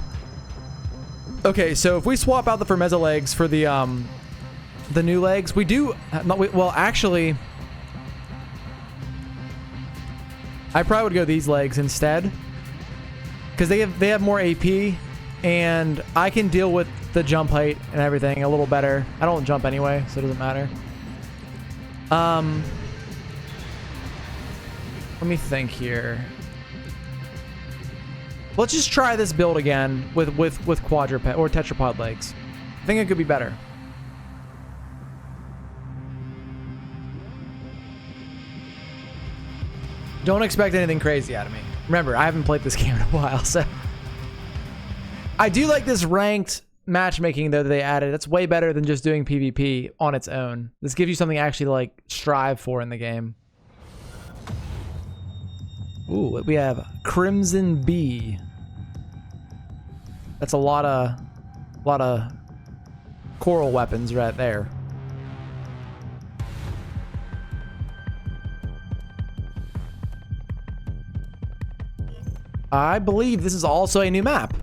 Okay, so if we swap out the Fermezza legs for the new legs, we do. Well, actually, I probably would go these legs instead, because they have more AP, and I can deal with the jump height and everything a little better. I don't jump anyway, so it doesn't matter. Let me think here. Let's just try this build again with quadruped or tetrapod legs. I think it could be better. Don't expect anything crazy out of me. Remember, I haven't played this game in a while, so. I do like this ranked matchmaking, though, that they added. It's way better than just doing PvP on its own. This gives you something to actually, like, strive for in the game. Ooh, we have Crimson Bee. That's a lot of coral weapons right there. I believe this is also a new map.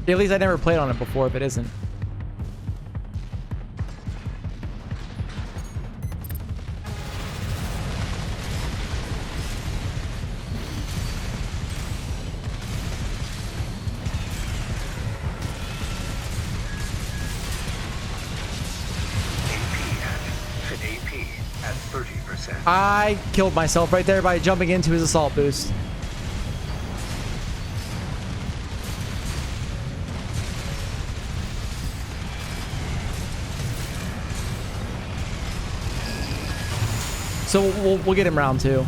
At least I never played on it before, if it isn't. AP at 30%. I killed myself right there by jumping into his assault boost. So we'll get him round 2.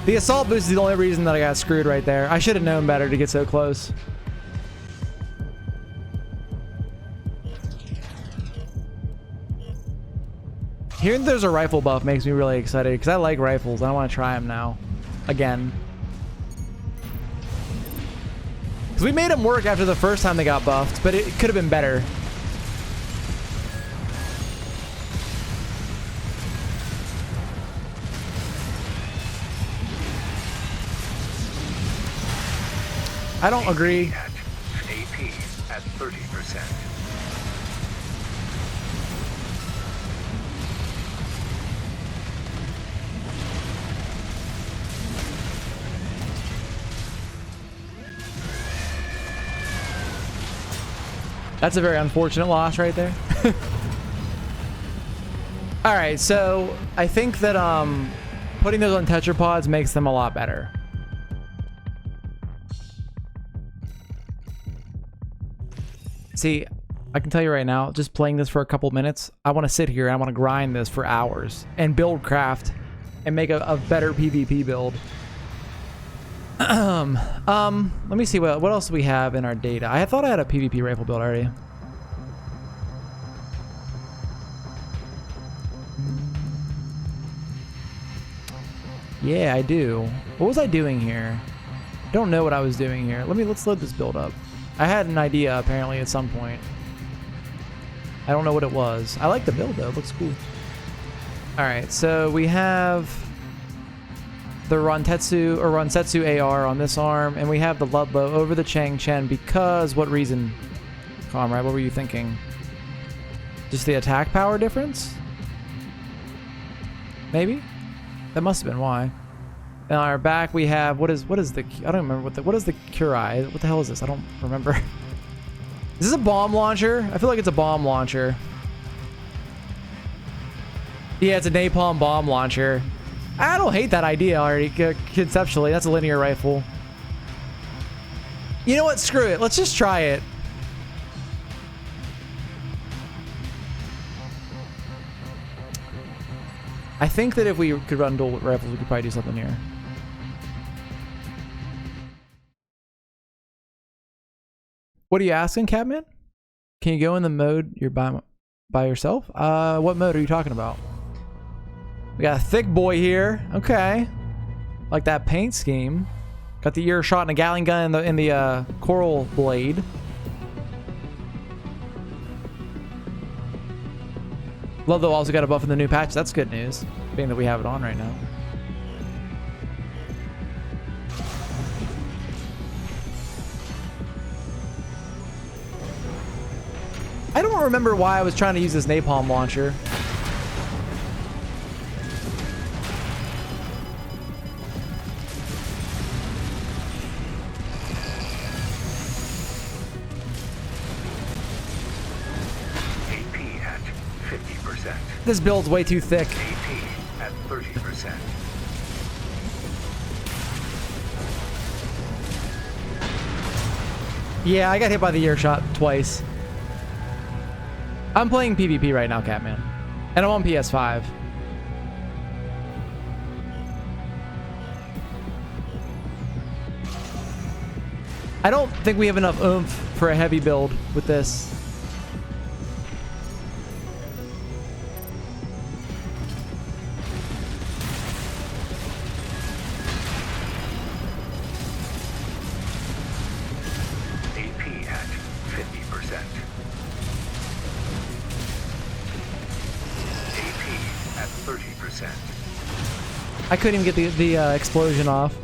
The assault boost is the only reason that I got screwed right there. I should have known better to get so close. Hearing there's a rifle buff makes me really excited because I like rifles. I want to try them now. Again. Because we made them work after the first time they got buffed, but it could have been better. I don't agree. AP at 30%. That's a very unfortunate loss right there. All right, so I think that putting those on tetrapods makes them a lot better. See, I can tell you right now, just playing this for a couple minutes, I want to sit here and I want to grind this for hours and build craft and make a better PvP build. Let me see what else we have in our data. I thought I had a PvP rifle build already. Yeah, I do. What was I doing here? Don't know what I was doing here. Let's load this build up. I had an idea apparently at some point. I don't know what it was. I like the build though. It looks cool. All right, so we have the Ransetsu AR on this arm, and we have the Ludlow over the Chang Chen because what reason? Comrade, what were you thinking? Just the attack power difference? Maybe? That must have been why. And on our back we have what is the I don't remember what is the Curai? What the hell is this? I don't remember. Is this a bomb launcher? I feel like it's a bomb launcher. Yeah, it's a napalm bomb launcher. I don't hate that idea already conceptually. That's a linear rifle. You know what? Screw it. Let's just try it. I think that if we could run dual rifles, we could probably do something here. What are you asking, Catman? Can you go in the mode you're by yourself? What mode are you talking about? We got a thick boy here. Okay. Like that paint scheme. Got the ear shot and a Gatling gun in the coral blade. Ludlow also got a buff in the new patch. That's good news, being that we have it on right now. I don't remember why I was trying to use this napalm launcher. AP at 50%. This build's way too thick. AP at 30%. Yeah, I got hit by the earshot twice. I'm playing PvP right now, Catman. And I'm on PS5. I don't think we have enough oomph for a heavy build with this. AP at 50%. AP at 30%. I couldn't even get the explosion off.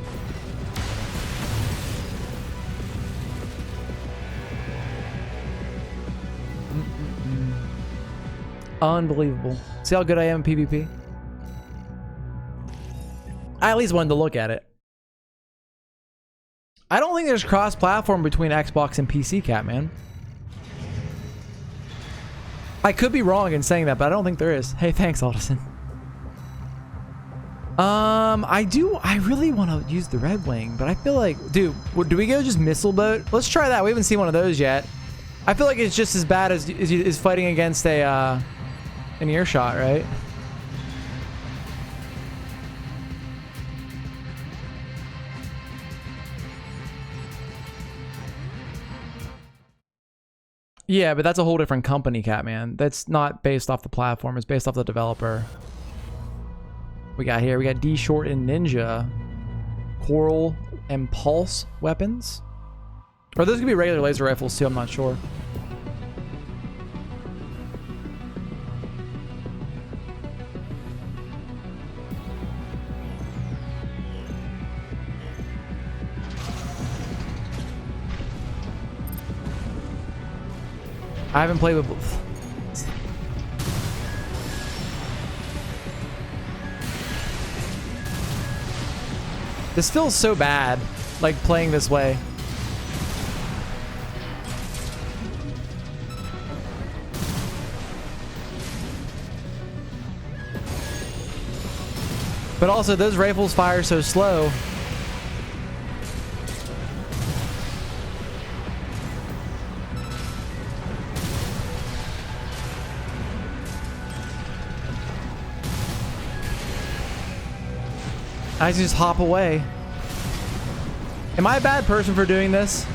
Unbelievable. See how good I am in PvP? I at least wanted to look at it. I don't think there's cross-platform between Xbox and PC, Catman. I could be wrong in saying that, but I don't think there is. Hey, thanks, Aldison. I really want to use the Red Wing, but I feel like, dude, do we go just missile boat? Let's try that. We haven't seen one of those yet. I feel like it's just as bad as fighting against an earshot, right? Yeah, but that's a whole different company, Catman. That's not based off the platform. It's based off the developer. We got D-Short and Ninja. Coral and Pulse weapons. Or those could be regular laser rifles too, I'm not sure. I haven't played with both. This feels so bad, like playing this way. But also, those rifles fire so slow. I just hop away. Am I a bad person for doing this?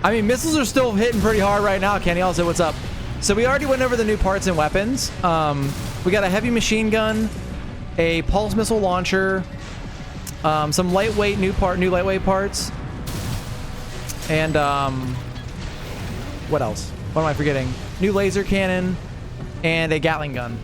I mean, missiles are still hitting pretty hard right now. Kenny, also, what's up? So we already went over the new parts and weapons. We got a heavy machine gun, a pulse missile launcher, some lightweight new lightweight parts, and what else? What am I forgetting? New laser cannon. And a Gatling gun.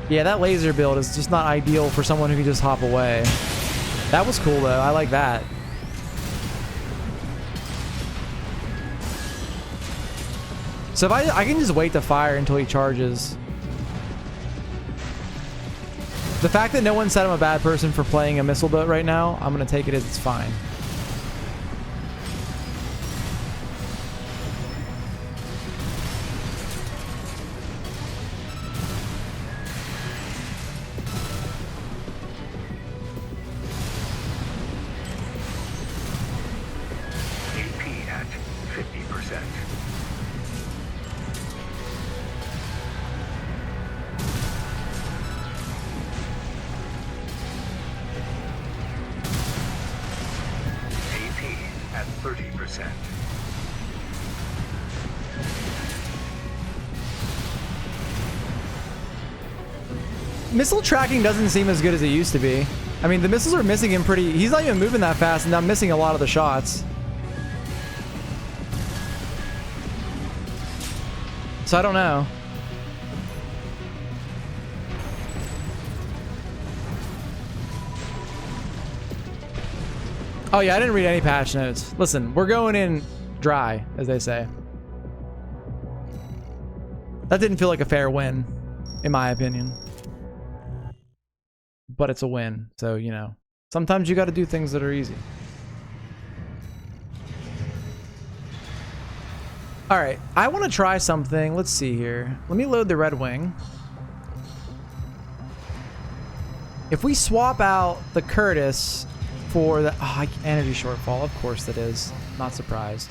Yeah, that laser build is just not ideal for someone who can just hop away. That was cool though. I like that. So if I can just wait to fire until he charges. The fact that no one said I'm a bad person for playing a missile boat right now, I'm going to take it as it's fine. AP at 50%. At 30%. Missile tracking doesn't seem as good as it used to be. I mean, the missiles are missing him pretty... He's not even moving that fast, and I'm missing a lot of the shots. So I don't know. Oh yeah, I didn't read any patch notes. Listen, we're going in dry, as they say. That didn't feel like a fair win, in my opinion. But it's a win, so, you know. Sometimes you got to do things that are easy. All right, I want to try something. Let's see here. Let me load the Red Wing. If we swap out the Curtis for the energy shortfall, of course that is. Not surprised.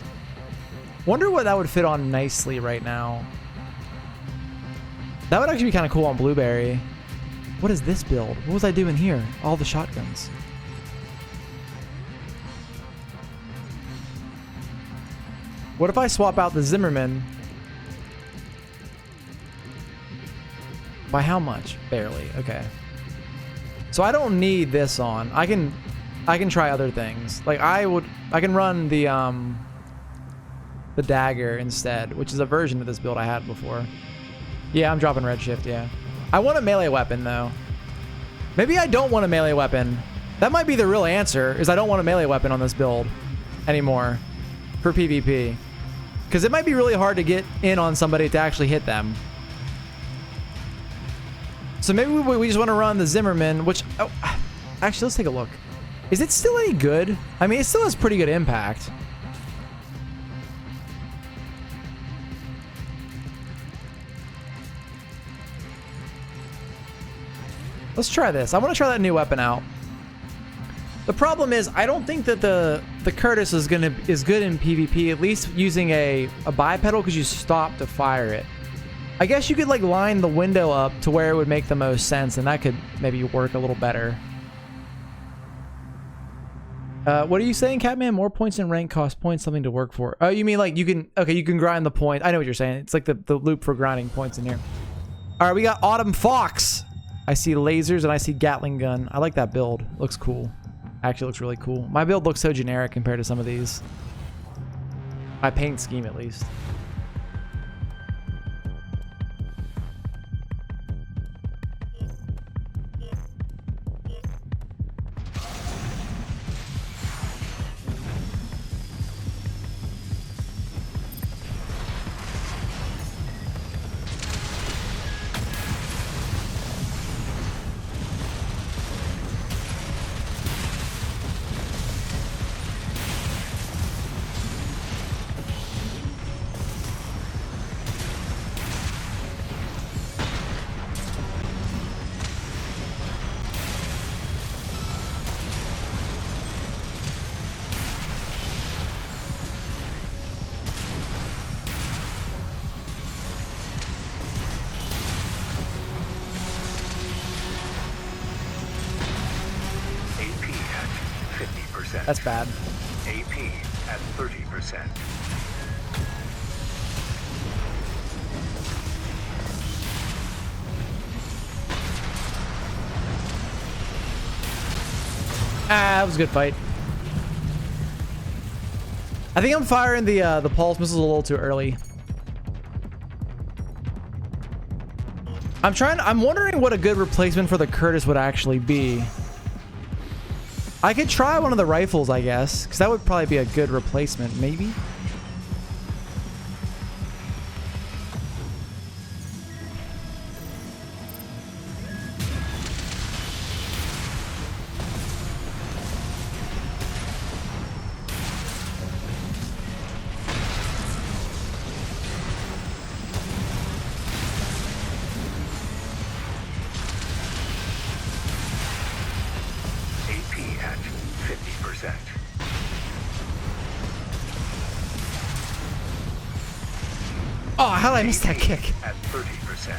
Wonder what that would fit on nicely right now. That would actually be kind of cool on Blueberry. What is this build? What was I doing here? All the shotguns. What if I swap out the Zimmerman? By how much? Barely. Okay. So I don't need this on. I can try other things. Like I can run the dagger instead, which is a version of this build I had before. Yeah, I'm dropping Redshift, yeah. I want a melee weapon though. Maybe I don't want a melee weapon. That might be the real answer, is I don't want a melee weapon on this build anymore for PvP. Because it might be really hard to get in on somebody to actually hit them. So maybe we just want to run the Zimmerman, which... Oh, actually, let's take a look. Is it still any good? I mean, it still has pretty good impact. Let's try this. I want to try that new weapon out. The problem is, I don't think that the Curtis is good in PvP, at least using a bipedal, because you stop to fire it. I guess you could like line the window up to where it would make the most sense, and that could maybe work a little better. What are you saying, Catman? More points in rank cost points, something to work for. Oh, you mean like you can, okay, you can grind the point. I know what you're saying. It's like the loop for grinding points in here. All right, we got Autumn Fox. I see lasers and I see Gatling gun. I like that build. Looks cool. Actually looks really cool. My build looks so generic compared to some of these. My paint scheme, at least. That's bad. AP at 30%. That was a good fight. I think I'm firing the pulse missiles a little too early. I'm wondering what a good replacement for the Curtis would actually be. I could try one of the rifles, I guess, because that would probably be a good replacement, maybe. Oh, how did I miss that kick? At 30%.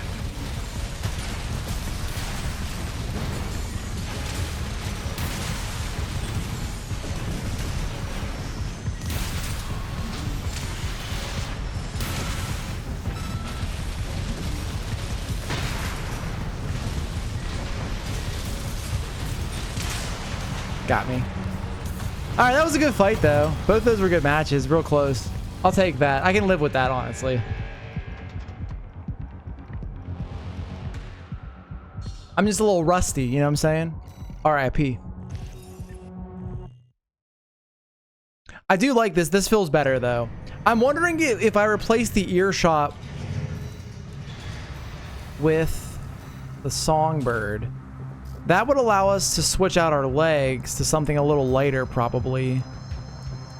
Got me. All right, that was a good fight, though. Both those were good matches, real close. I'll take that. I can live with that, honestly. I'm just a little rusty, you know what I'm saying? RIP. I do like this. This feels better though. I'm wondering if I replace the earshot with the songbird, that would allow us to switch out our legs to something a little lighter, probably.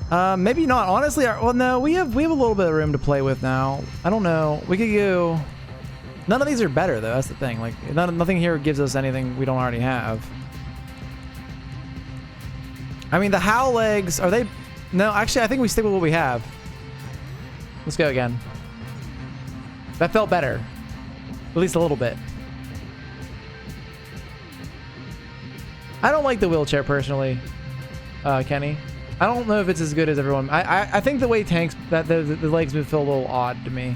Maybe not. Honestly, well, no, we have a little bit of room to play with now. I don't know. We could go. None of these are better though. That's the thing. Like, nothing here gives us anything we don't already have. I mean, the howl legs, are they? No, actually, I think we stick with what we have. Let's go again. That felt better. At least a little bit. I don't like the wheelchair personally, Kenny. I don't know if it's as good as everyone. I think the way tanks, that the legs would feel a little odd to me.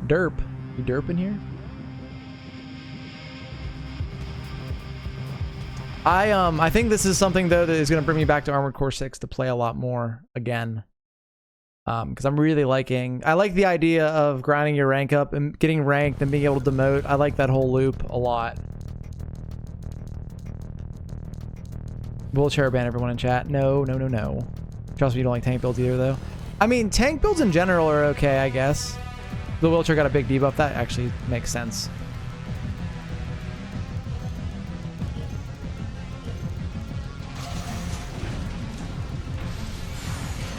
Derp. You derp in here? I think this is something though that is going to bring me back to Armored Core 6 to play a lot more again. Because I'm really I like the idea of grinding your rank up and getting ranked and being able to demote. I like that whole loop a lot. Wheelchair ban everyone in chat. No. Trust me, you don't like tank builds either though. I mean, tank builds in general are okay, I guess. The wheelchair got a big debuff. That actually makes sense.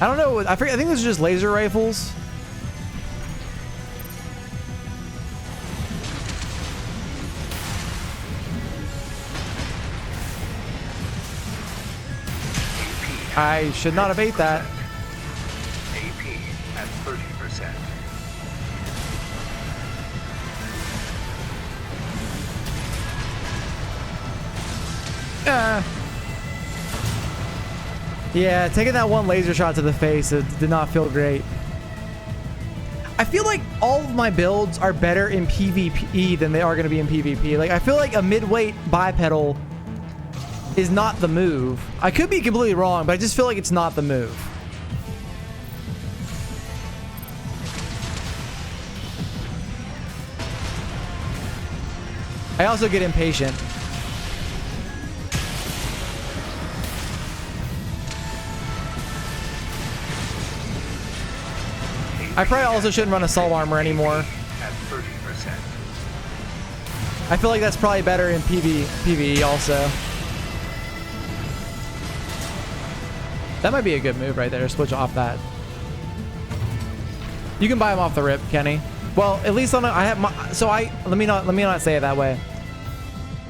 I don't know. I think this is just laser rifles. I should not have ate that. AP at 30%. Yeah, taking that one laser shot to the face, it did not feel great. I feel like all of my builds are better in PvP than they are going to be in PvP. Like, I feel like a mid-weight bipedal is not the move. I could be completely wrong, but I just feel like it's not the move. I also get impatient. I probably also shouldn't run assault armor anymore. At 30%. I feel like that's probably better in PvE also. That might be a good move right there. Switch off that. You can buy them off the rip, Kenny. Well, at least on I have my let me not say it that way.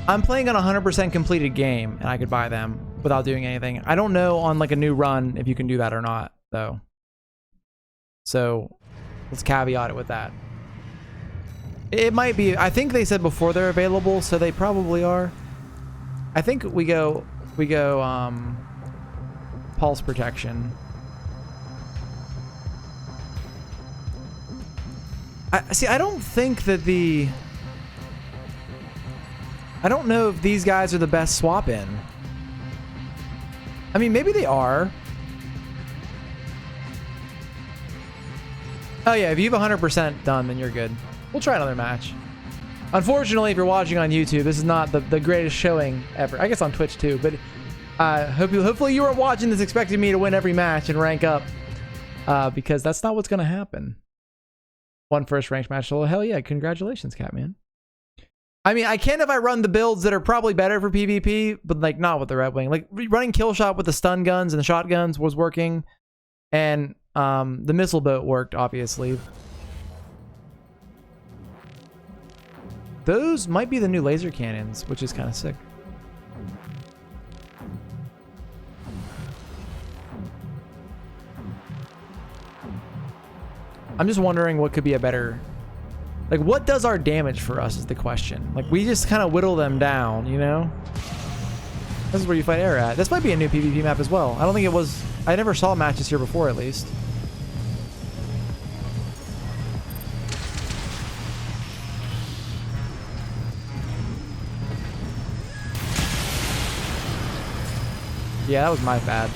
I'm playing on a 100% completed game and I could buy them without doing anything. I don't know on like a new run if you can do that or not though. So let's caveat it with that. It might be. I think they said before they're available, so they probably are. I think we go pulse protection. I don't think that I don't know if these guys are the best swap in. I mean, maybe they are. Oh yeah, if you have 100% done, then you're good. We'll try another match. Unfortunately, if you're watching on YouTube, this is not the greatest showing ever. I guess on Twitch too, but hopefully you weren't watching this expecting me to win every match and rank up, because that's not what's gonna happen. One first ranked match. So hell yeah, congratulations, Catman. I mean, I can if I run the builds that are probably better for PvP, but like not with the Red Wing. Like running kill shot with the stun guns and the shotguns was working, and the missile boat worked, obviously. Those might be the new laser cannons, which is kind of sick. I'm just wondering what could be a better... Like, what does our damage for us is the question. Like, we just kind of whittle them down, you know? This is where you fight air at. This might be a new PvP map as well. I don't think it was... I never saw matches here before, at least. Yeah, that was my bad.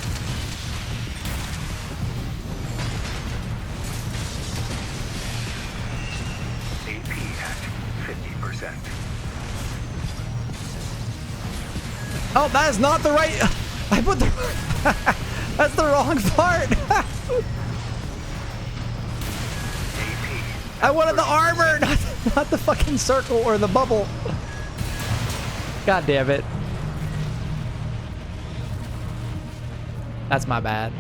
AP at 50%. Oh, that is not the right... I put the... wrong part. I wanted the armor, not the fucking circle or the bubble. God damn it. That's my bad.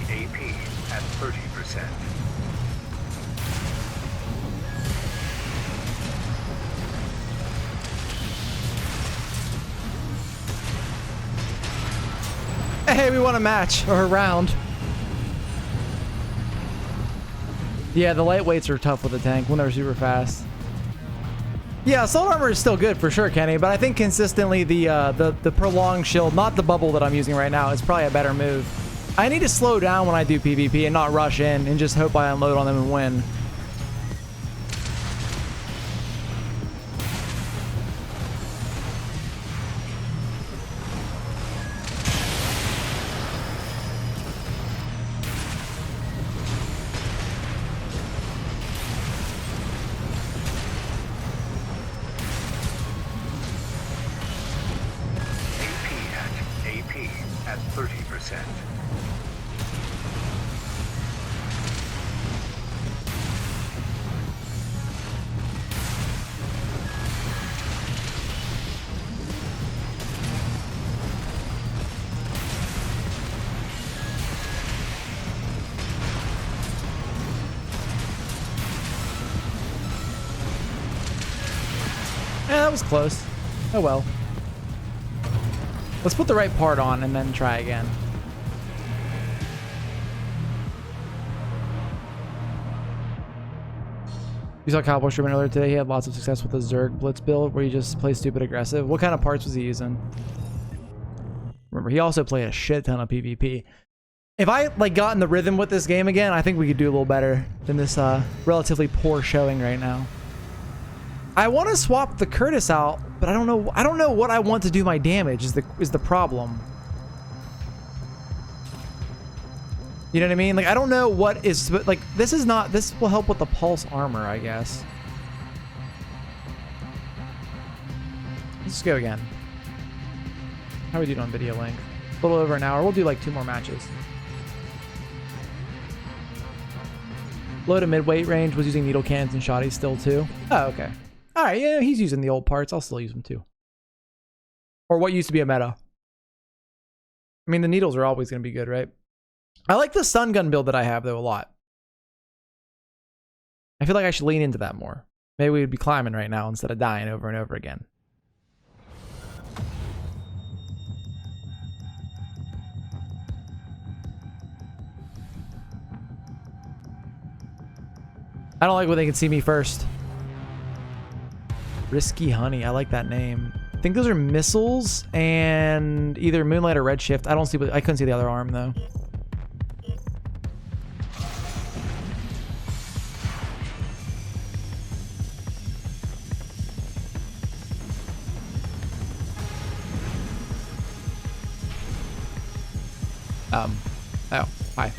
AP at 30%. Hey, we want a match or a round. Yeah, the lightweights are tough with the tank when they're super fast. Yeah, assault armor is still good for sure, Kenny, but I think consistently the prolonged shield, not the bubble that I'm using right now, is probably a better move. I need to slow down when I do PvP and not rush in and just hope I unload on them and win. AP at 30%. Yeah, that was close. Oh well. Let's put the right part on and then try again. You saw Cowboy Sherman earlier today. He had lots of success with the Zerg Blitz build where he just plays stupid aggressive. What kind of parts was he using? Remember, he also played a shit ton of PvP. If I like got in the rhythm with this game again, I think we could do a little better than this relatively poor showing right now. I want to swap the Curtis out, but I don't know what I want to do my damage is the problem. You know what I mean? Like I don't know what is like this will help with the pulse armor, I guess. Let's go again. How are we doing on video length? A little over an hour. We'll do like 2 more matches. Low to mid-weight range was using needle cannons and shotties still too. Oh, okay. All right, yeah, he's using the old parts. I'll still use them too. Or what used to be a meta. I mean, the needles are always going to be good, right? I like the stun gun build that I have, though, a lot. I feel like I should lean into that more. Maybe we would be climbing right now instead of dying over and over again. I don't like when they can see me first. Risky Honey. I like that name. I think those are missiles and either Moonlight or Redshift. I don't see. I couldn't see the other arm though. Oh, hi.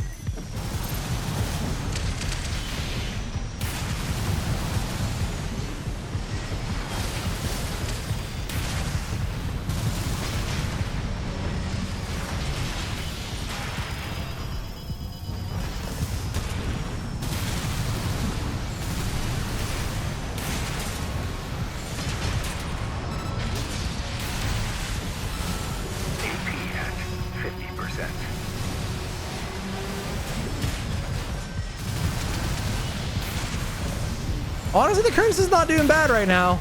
Honestly, the Curtis is not doing bad right now.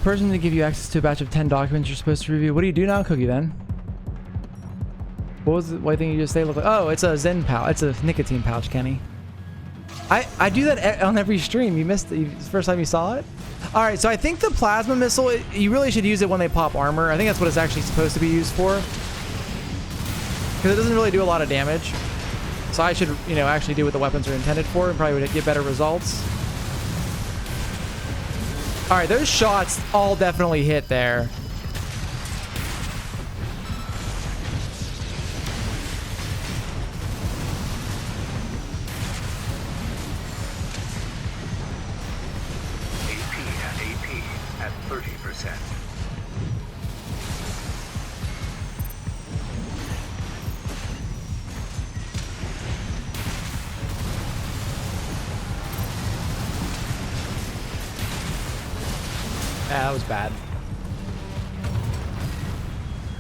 person to give you access to a batch of 10 documents you're supposed to review. What do you do now, Cookie, then? What was the white thing you just say? Look like? Oh, it's a Zen pouch. It's a nicotine pouch, Kenny. I do that on every stream. You missed it. It's the first time you saw it? All right, so I think the plasma missile, you really should use it when they pop armor. I think that's what it's actually supposed to be used for. Because it doesn't really do a lot of damage. So I should, you know, actually do what the weapons are intended for and probably would get better results. All right, those shots all definitely hit there. AP at 30%. That was bad.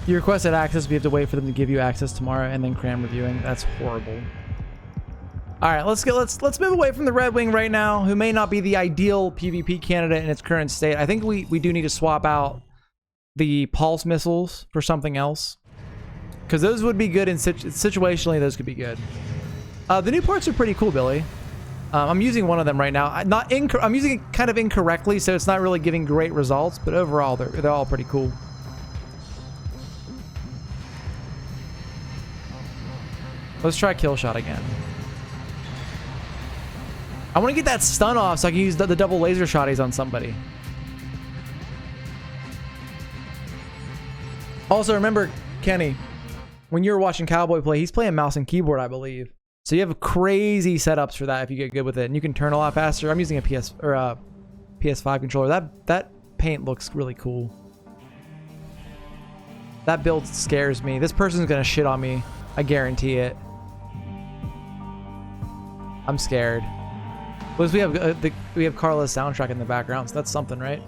You requested access, but you have to wait for them to give you access tomorrow and then cram reviewing. That's horrible. All right, let's move away from the Red Wing right now, who may not be the ideal PvP candidate in its current state. I think we do need to swap out the pulse missiles for something else, because those would be good in situationally. Those could be good. The new parts are pretty cool, Billy. I'm using one of them right now. I'm using it kind of incorrectly, so it's not really giving great results. But overall, they're all pretty cool. Let's try kill shot again. I want to get that stun off so I can use the double laser shotties on somebody. Also, remember, Kenny, when you're watching Cowboy play, he's playing mouse and keyboard, I believe. So you have crazy setups for that if you get good with it, and you can turn a lot faster. I'm using a PS5 controller. That paint looks really cool. That build scares me. This person's gonna shit on me. I guarantee it. I'm scared. Because we have Carla's soundtrack in the background, so that's something, right?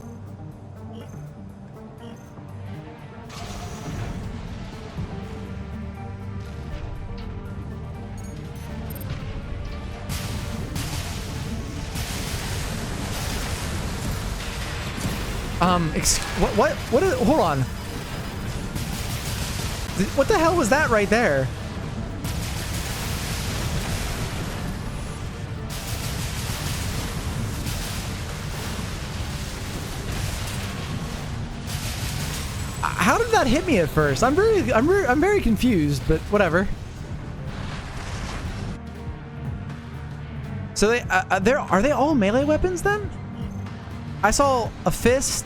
Hold on. What the hell was that right there? How did that hit me at first? I'm very confused, but whatever. So are they all melee weapons then? I saw a fist,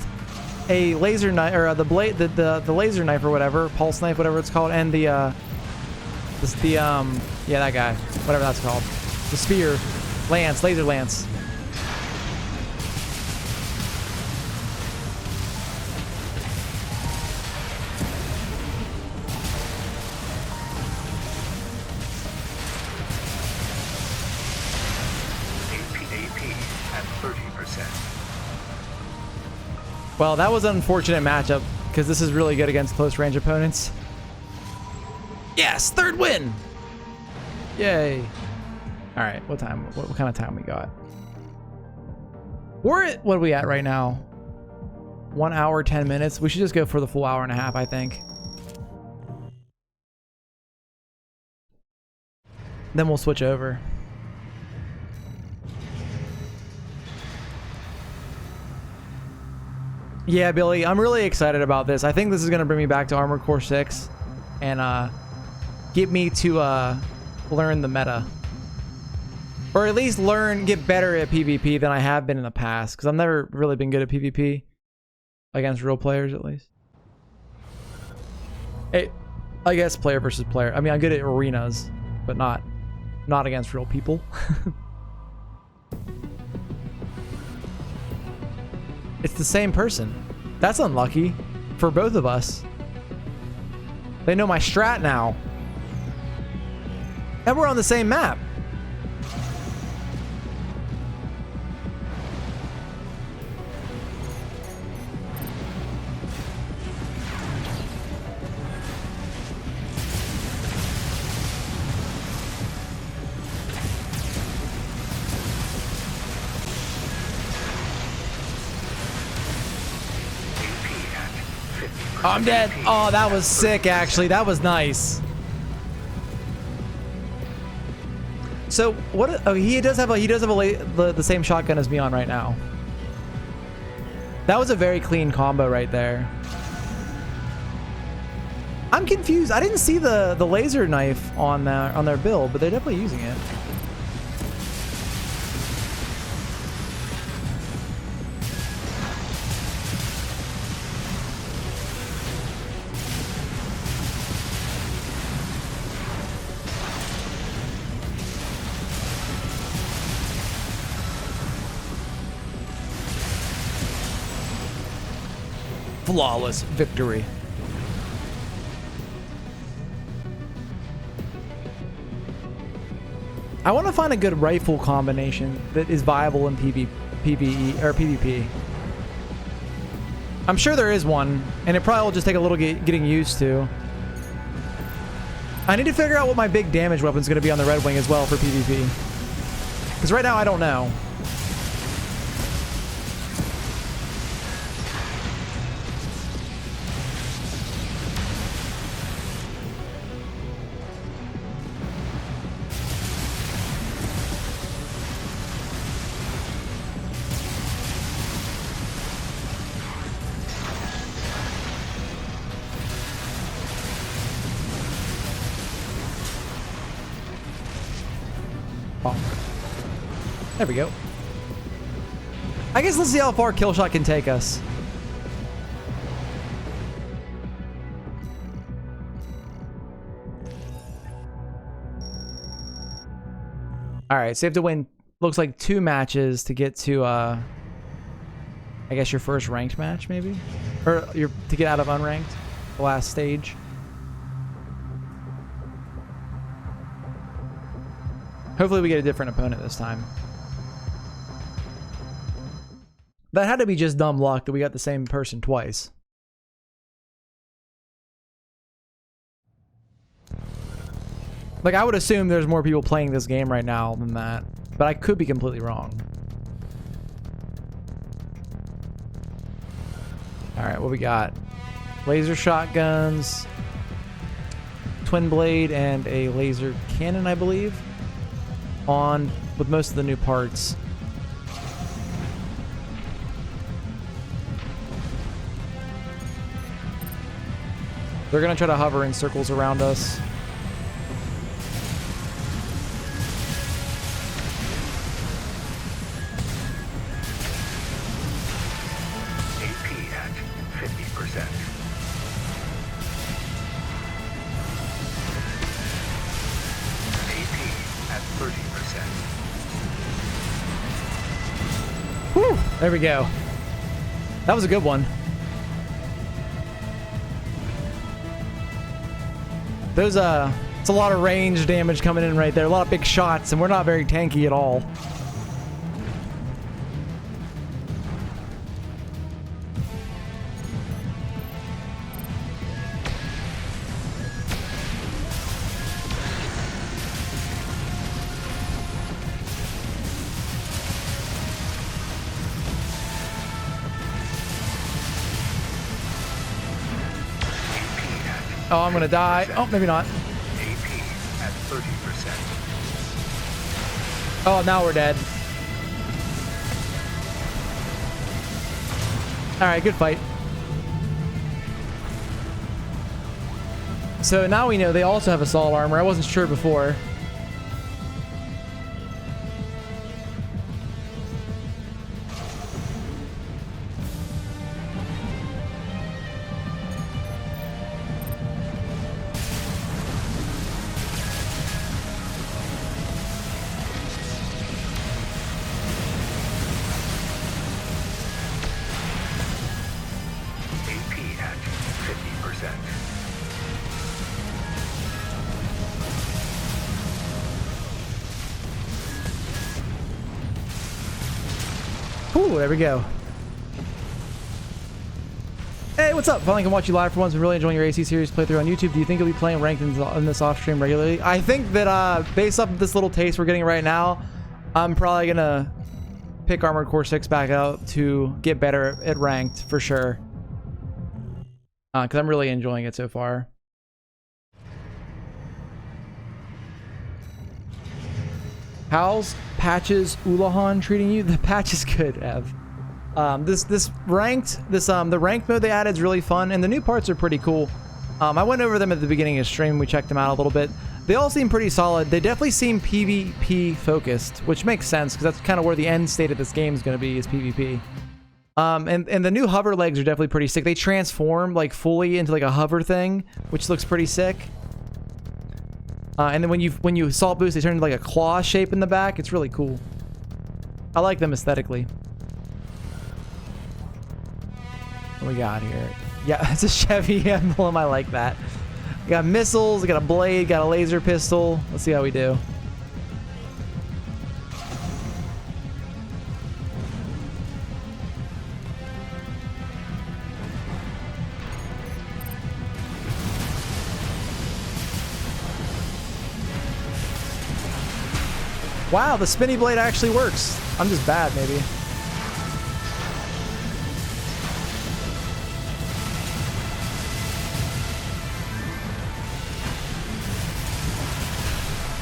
a laser knife, or the blade, the laser knife or whatever, pulse knife, whatever it's called, and yeah, that guy, whatever that's called, the spear, lance, laser lance. AP at 30%. Well, that was an unfortunate matchup because this is really good against close range opponents. Yes, third win. Yay. All right, what time? What kind of time we got? We're at, what are we at right now? 1 hour, 10 minutes. We should just go for the full hour and a half, I think. Then we'll switch over. Yeah, Billy, I'm really excited about this. I think this is going to bring me back to Armored Core 6 and get me to learn the meta. Or at least get better at PvP than I have been in the past, because I've never really been good at PvP. Against real players, at least. I guess player versus player. I mean, I'm good at arenas, but not against real people. It's the same person. That's unlucky for both of us. They know my strat now. And we're on the same map. I'm dead. Oh, that was sick, actually. That was nice. So what? Oh, he does have the same shotgun as me on right now. That was a very clean combo right there. I'm confused. I didn't see the laser knife on their build, but they're definitely using it. Flawless victory. I want to find a good rifle combination that is viable in PvE or PvP. I'm sure there is one, and it probably will just take a little getting used to. I need to figure out what my big damage weapon is going to be on the Red Wing as well for PvP. Because right now I don't know. There we go. I guess let's see how far Killshot can take us. Alright, so you have to win, looks like 2 matches to get to, I guess your first ranked match, maybe? Or to get out of unranked, the last stage. Hopefully we get a different opponent this time. That had to be just dumb luck that we got the same person twice. Like, I would assume there's more people playing this game right now than that, but I could be completely wrong. Alright, what we got? Laser shotguns, twin blade, and a laser cannon, I believe, on with most of the new parts. They're gonna try to hover in circles around us. AP at 50%. AP at 30%. Whew, there we go. That was a good one. There's it's a lot of range damage coming in right there. A lot of big shots, and we're not very tanky at all. Oh, I'm gonna die. Oh, maybe not. AP at 30%. Oh, now we're dead. Alright, good fight. So now we know they also have assault armor. I wasn't sure before. Ooh, there we go. Hey, what's up? Finally can watch you live for once. I'm really enjoying your AC series playthrough on YouTube. Do you think you'll be playing ranked in this off stream regularly? I think that based off of this little taste we're getting right now, I'm probably gonna pick Armored Core 6 back out to get better at ranked for sure. because I'm really enjoying it so far. How's Patches Ulahan treating you? The patch is good, Ev. The ranked mode they added is really fun, and the new parts are pretty cool. I went over them at the beginning of stream. We checked them out a little bit. They all seem pretty solid. They definitely seem PvP focused, which makes sense because that's kind of where the end state of this game is going to be, is PvP. And the new hover legs are definitely pretty sick. They transform like fully into like a hover thing, which looks pretty sick. And then when you assault boost, they turn into like a claw shape in the back. It's really cool. I like them aesthetically. What we got here? Yeah, it's a Chevy emblem. I like that. We got missiles, we got a blade, got a laser pistol. Let's see how we do. Wow, the spinny blade actually works. I'm just bad, maybe.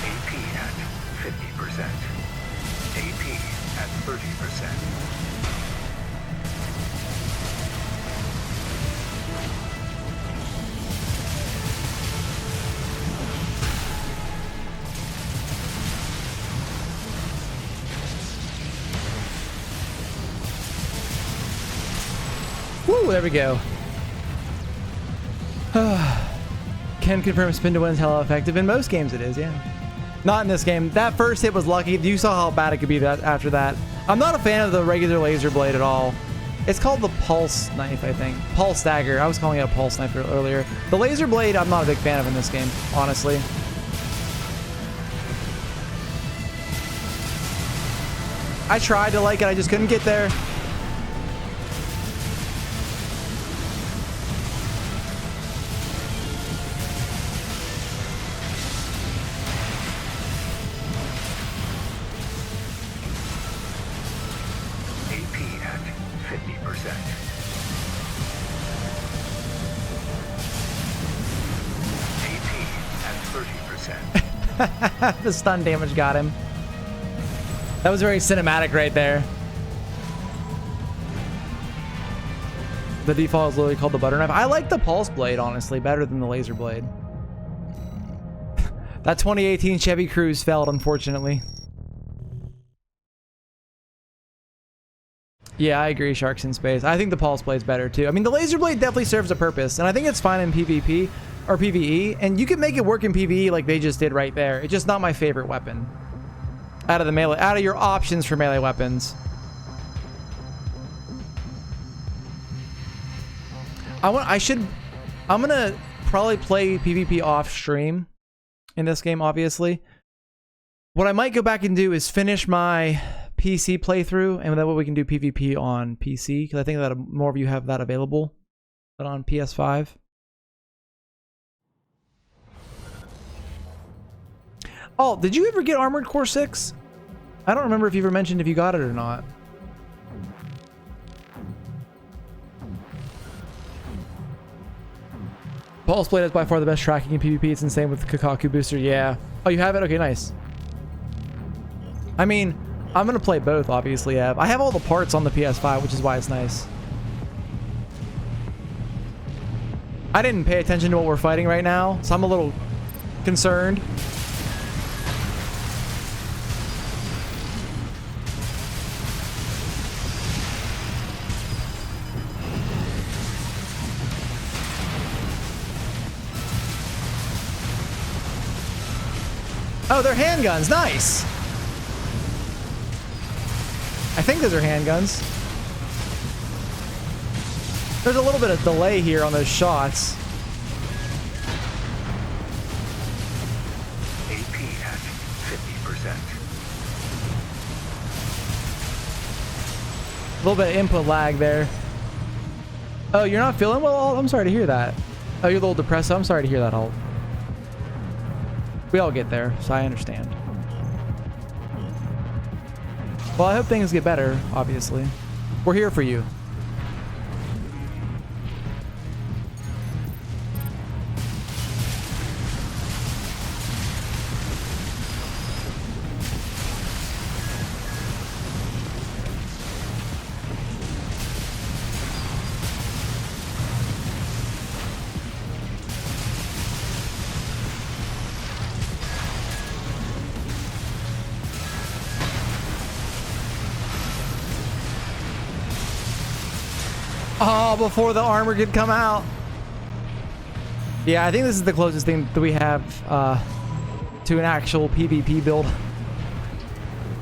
AP at 50%. AP at 30%. Woo, there we go. Can confirm spin to win is hella effective. In most games it is, yeah. Not in this game. That first hit was lucky. You saw how bad it could be after that. I'm not a fan of the regular laser blade at all. It's called the pulse knife, I think. Pulse dagger. I was calling it a pulse knife earlier. The laser blade, I'm not a big fan of in this game, honestly. I tried to like it, I just couldn't get there. The stun damage got him. That was very cinematic right there. The default is literally called the butter knife. I like the pulse blade, honestly, better than the laser blade. That 2018 Chevy Cruze failed, unfortunately. Yeah, I agree, Sharks in Space. I think the pulse blade's better, too. I mean, the laser blade definitely serves a purpose, and I think it's fine in PvP. Or PvE, and you can make it work in PvE like they just did right there. It's just not my favorite weapon out of the melee, out of your options for melee weapons. I'm gonna probably play PvP off stream in this game, obviously. What I might go back and do is finish my PC playthrough, and that way we can do PvP on PC, because I think that more of you have that available than on PS5. Oh, did you ever get Armored Core 6? I don't remember if you ever mentioned if you got it or not. Pulse Blade is by far the best tracking in PvP. It's insane with the Kakaku booster. Yeah. Oh, you have it? Okay, nice. I mean, I'm going to play both, obviously. I have all the parts on the PS5, which is why it's nice. I didn't pay attention to what we're fighting right now, so I'm a little concerned. Oh, they're handguns. Nice. I think those are handguns. There's a little bit of delay here on those shots. AP at 50%. A little bit of input lag there. Oh, you're not feeling well? I'm sorry to hear that. Oh, you're a little depressed. I'm sorry to hear that, Alt. We all get there, so I understand. Well, I hope things get better, obviously. We're here for you. Oh, before the armor could come out. Yeah, I think this is the closest thing that we have to an actual PvP build.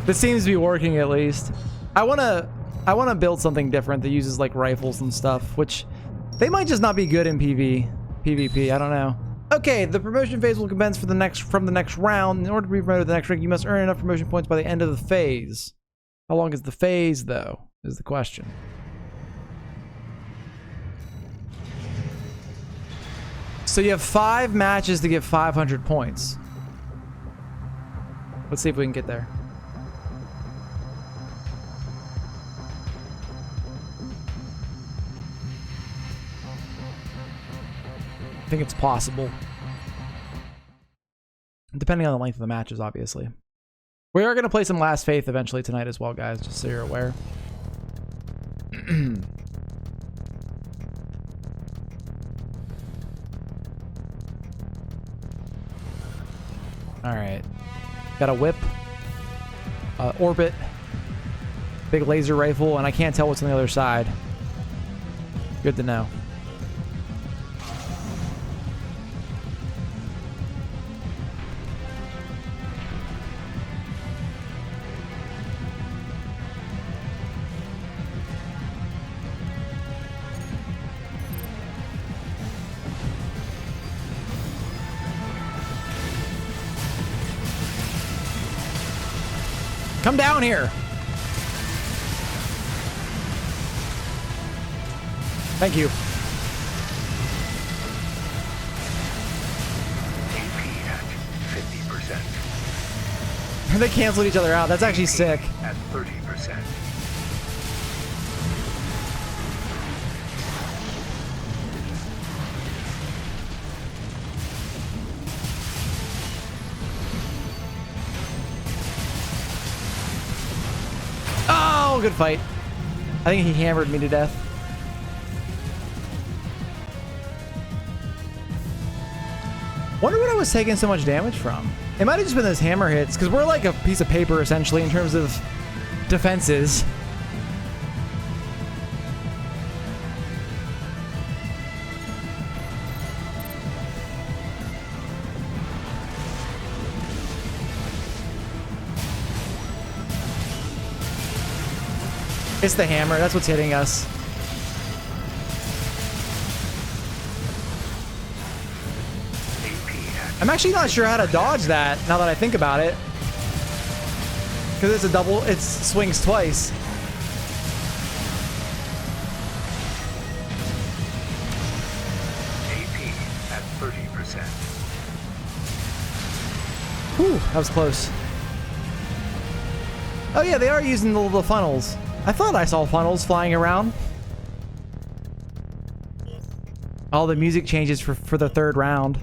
This seems to be working at least. I wanna build something different that uses like rifles and stuff, which they might just not be good in PvP. I don't know. Okay, the promotion phase will commence from the next round. In order to be promoted to the next rank, you must earn enough promotion points by the end of the phase. How long is the phase, though? Is the question. So you have 5 matches to get 500 points. Let's see if we can get there. I think it's possible. Depending on the length of the matches, obviously. We are going to play some Last Faith eventually tonight as well, guys, just so you're aware. Alright. Got a whip. Orbit. Big laser rifle, and I can't tell what's on the other side. Good to know. Come down here. Thank you. AP at 50%. They canceled each other out. That's actually sick. At 30%. Oh, good fight. I think he hammered me to death. Wonder what I was taking so much damage from. It might have just been those hammer hits, because we're like a piece of paper, essentially, in terms of defenses. It's the hammer. That's what's hitting us. I'm actually not sure how to dodge that now that I think about it. Because it's a double, it swings twice. AP at 30%. Whew, that was close. Oh yeah, they are using the little funnels. I thought I saw funnels flying around. All the music changes for the 3rd round.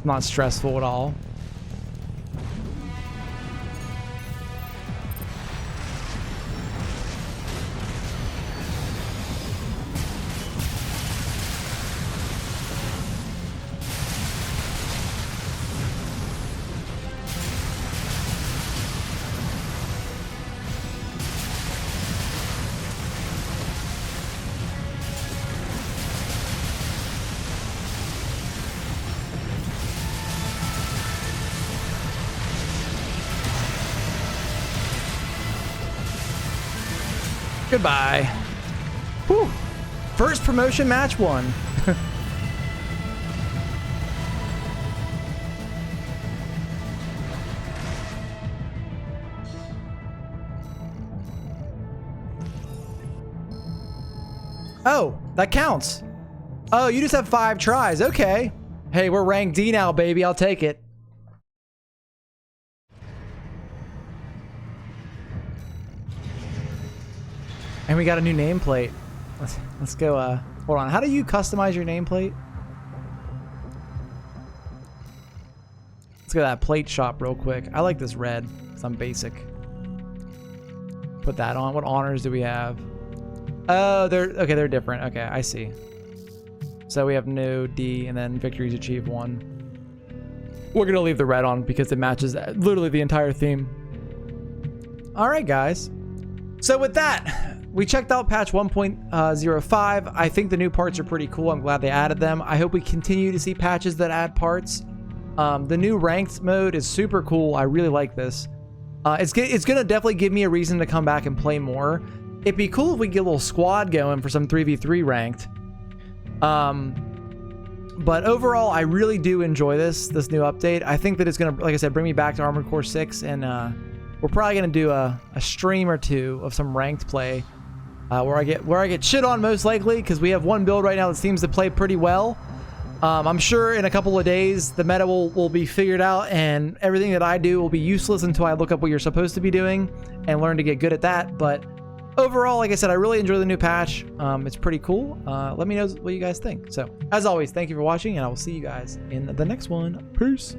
Not stressful at all. Goodbye. Whew. First promotion match won. Oh, that counts. Oh, you just have 5 tries. Okay. Hey, we're rank D now, baby. I'll take it. And we got a new nameplate. Let's go, hold on. How do you customize your nameplate? Let's go to that plate shop real quick. I like this red, because I'm basic. Put that on. What honors do we have? Oh, they're different. Okay, I see. So we have no D, and then victories achieved 1. We're gonna leave the red on because it matches literally the entire theme. All right, guys. So with that, we checked out patch 1.05. I think the new parts are pretty cool. I'm glad they added them. I hope we continue to see patches that add parts. The new ranked mode is super cool. I really like this. It's going to definitely give me a reason to come back and play more. It'd be cool if we get a little squad going for some 3v3 ranked. But overall, I really do enjoy this new update. I think that it's going to, like I said, bring me back to Armored Core 6, and we're probably going to do a stream or two of some ranked play where I get shit on most likely, because we have one build right now that seems to play pretty well. I'm sure in a couple of days the meta will be figured out, and everything that I do will be useless until I look up what you're supposed to be doing and learn to get good at that. But overall, like I said, I really enjoy the new patch. It's pretty cool. Let me know what you guys think. So as always, thank you for watching, and I will see you guys in the next one. Peace.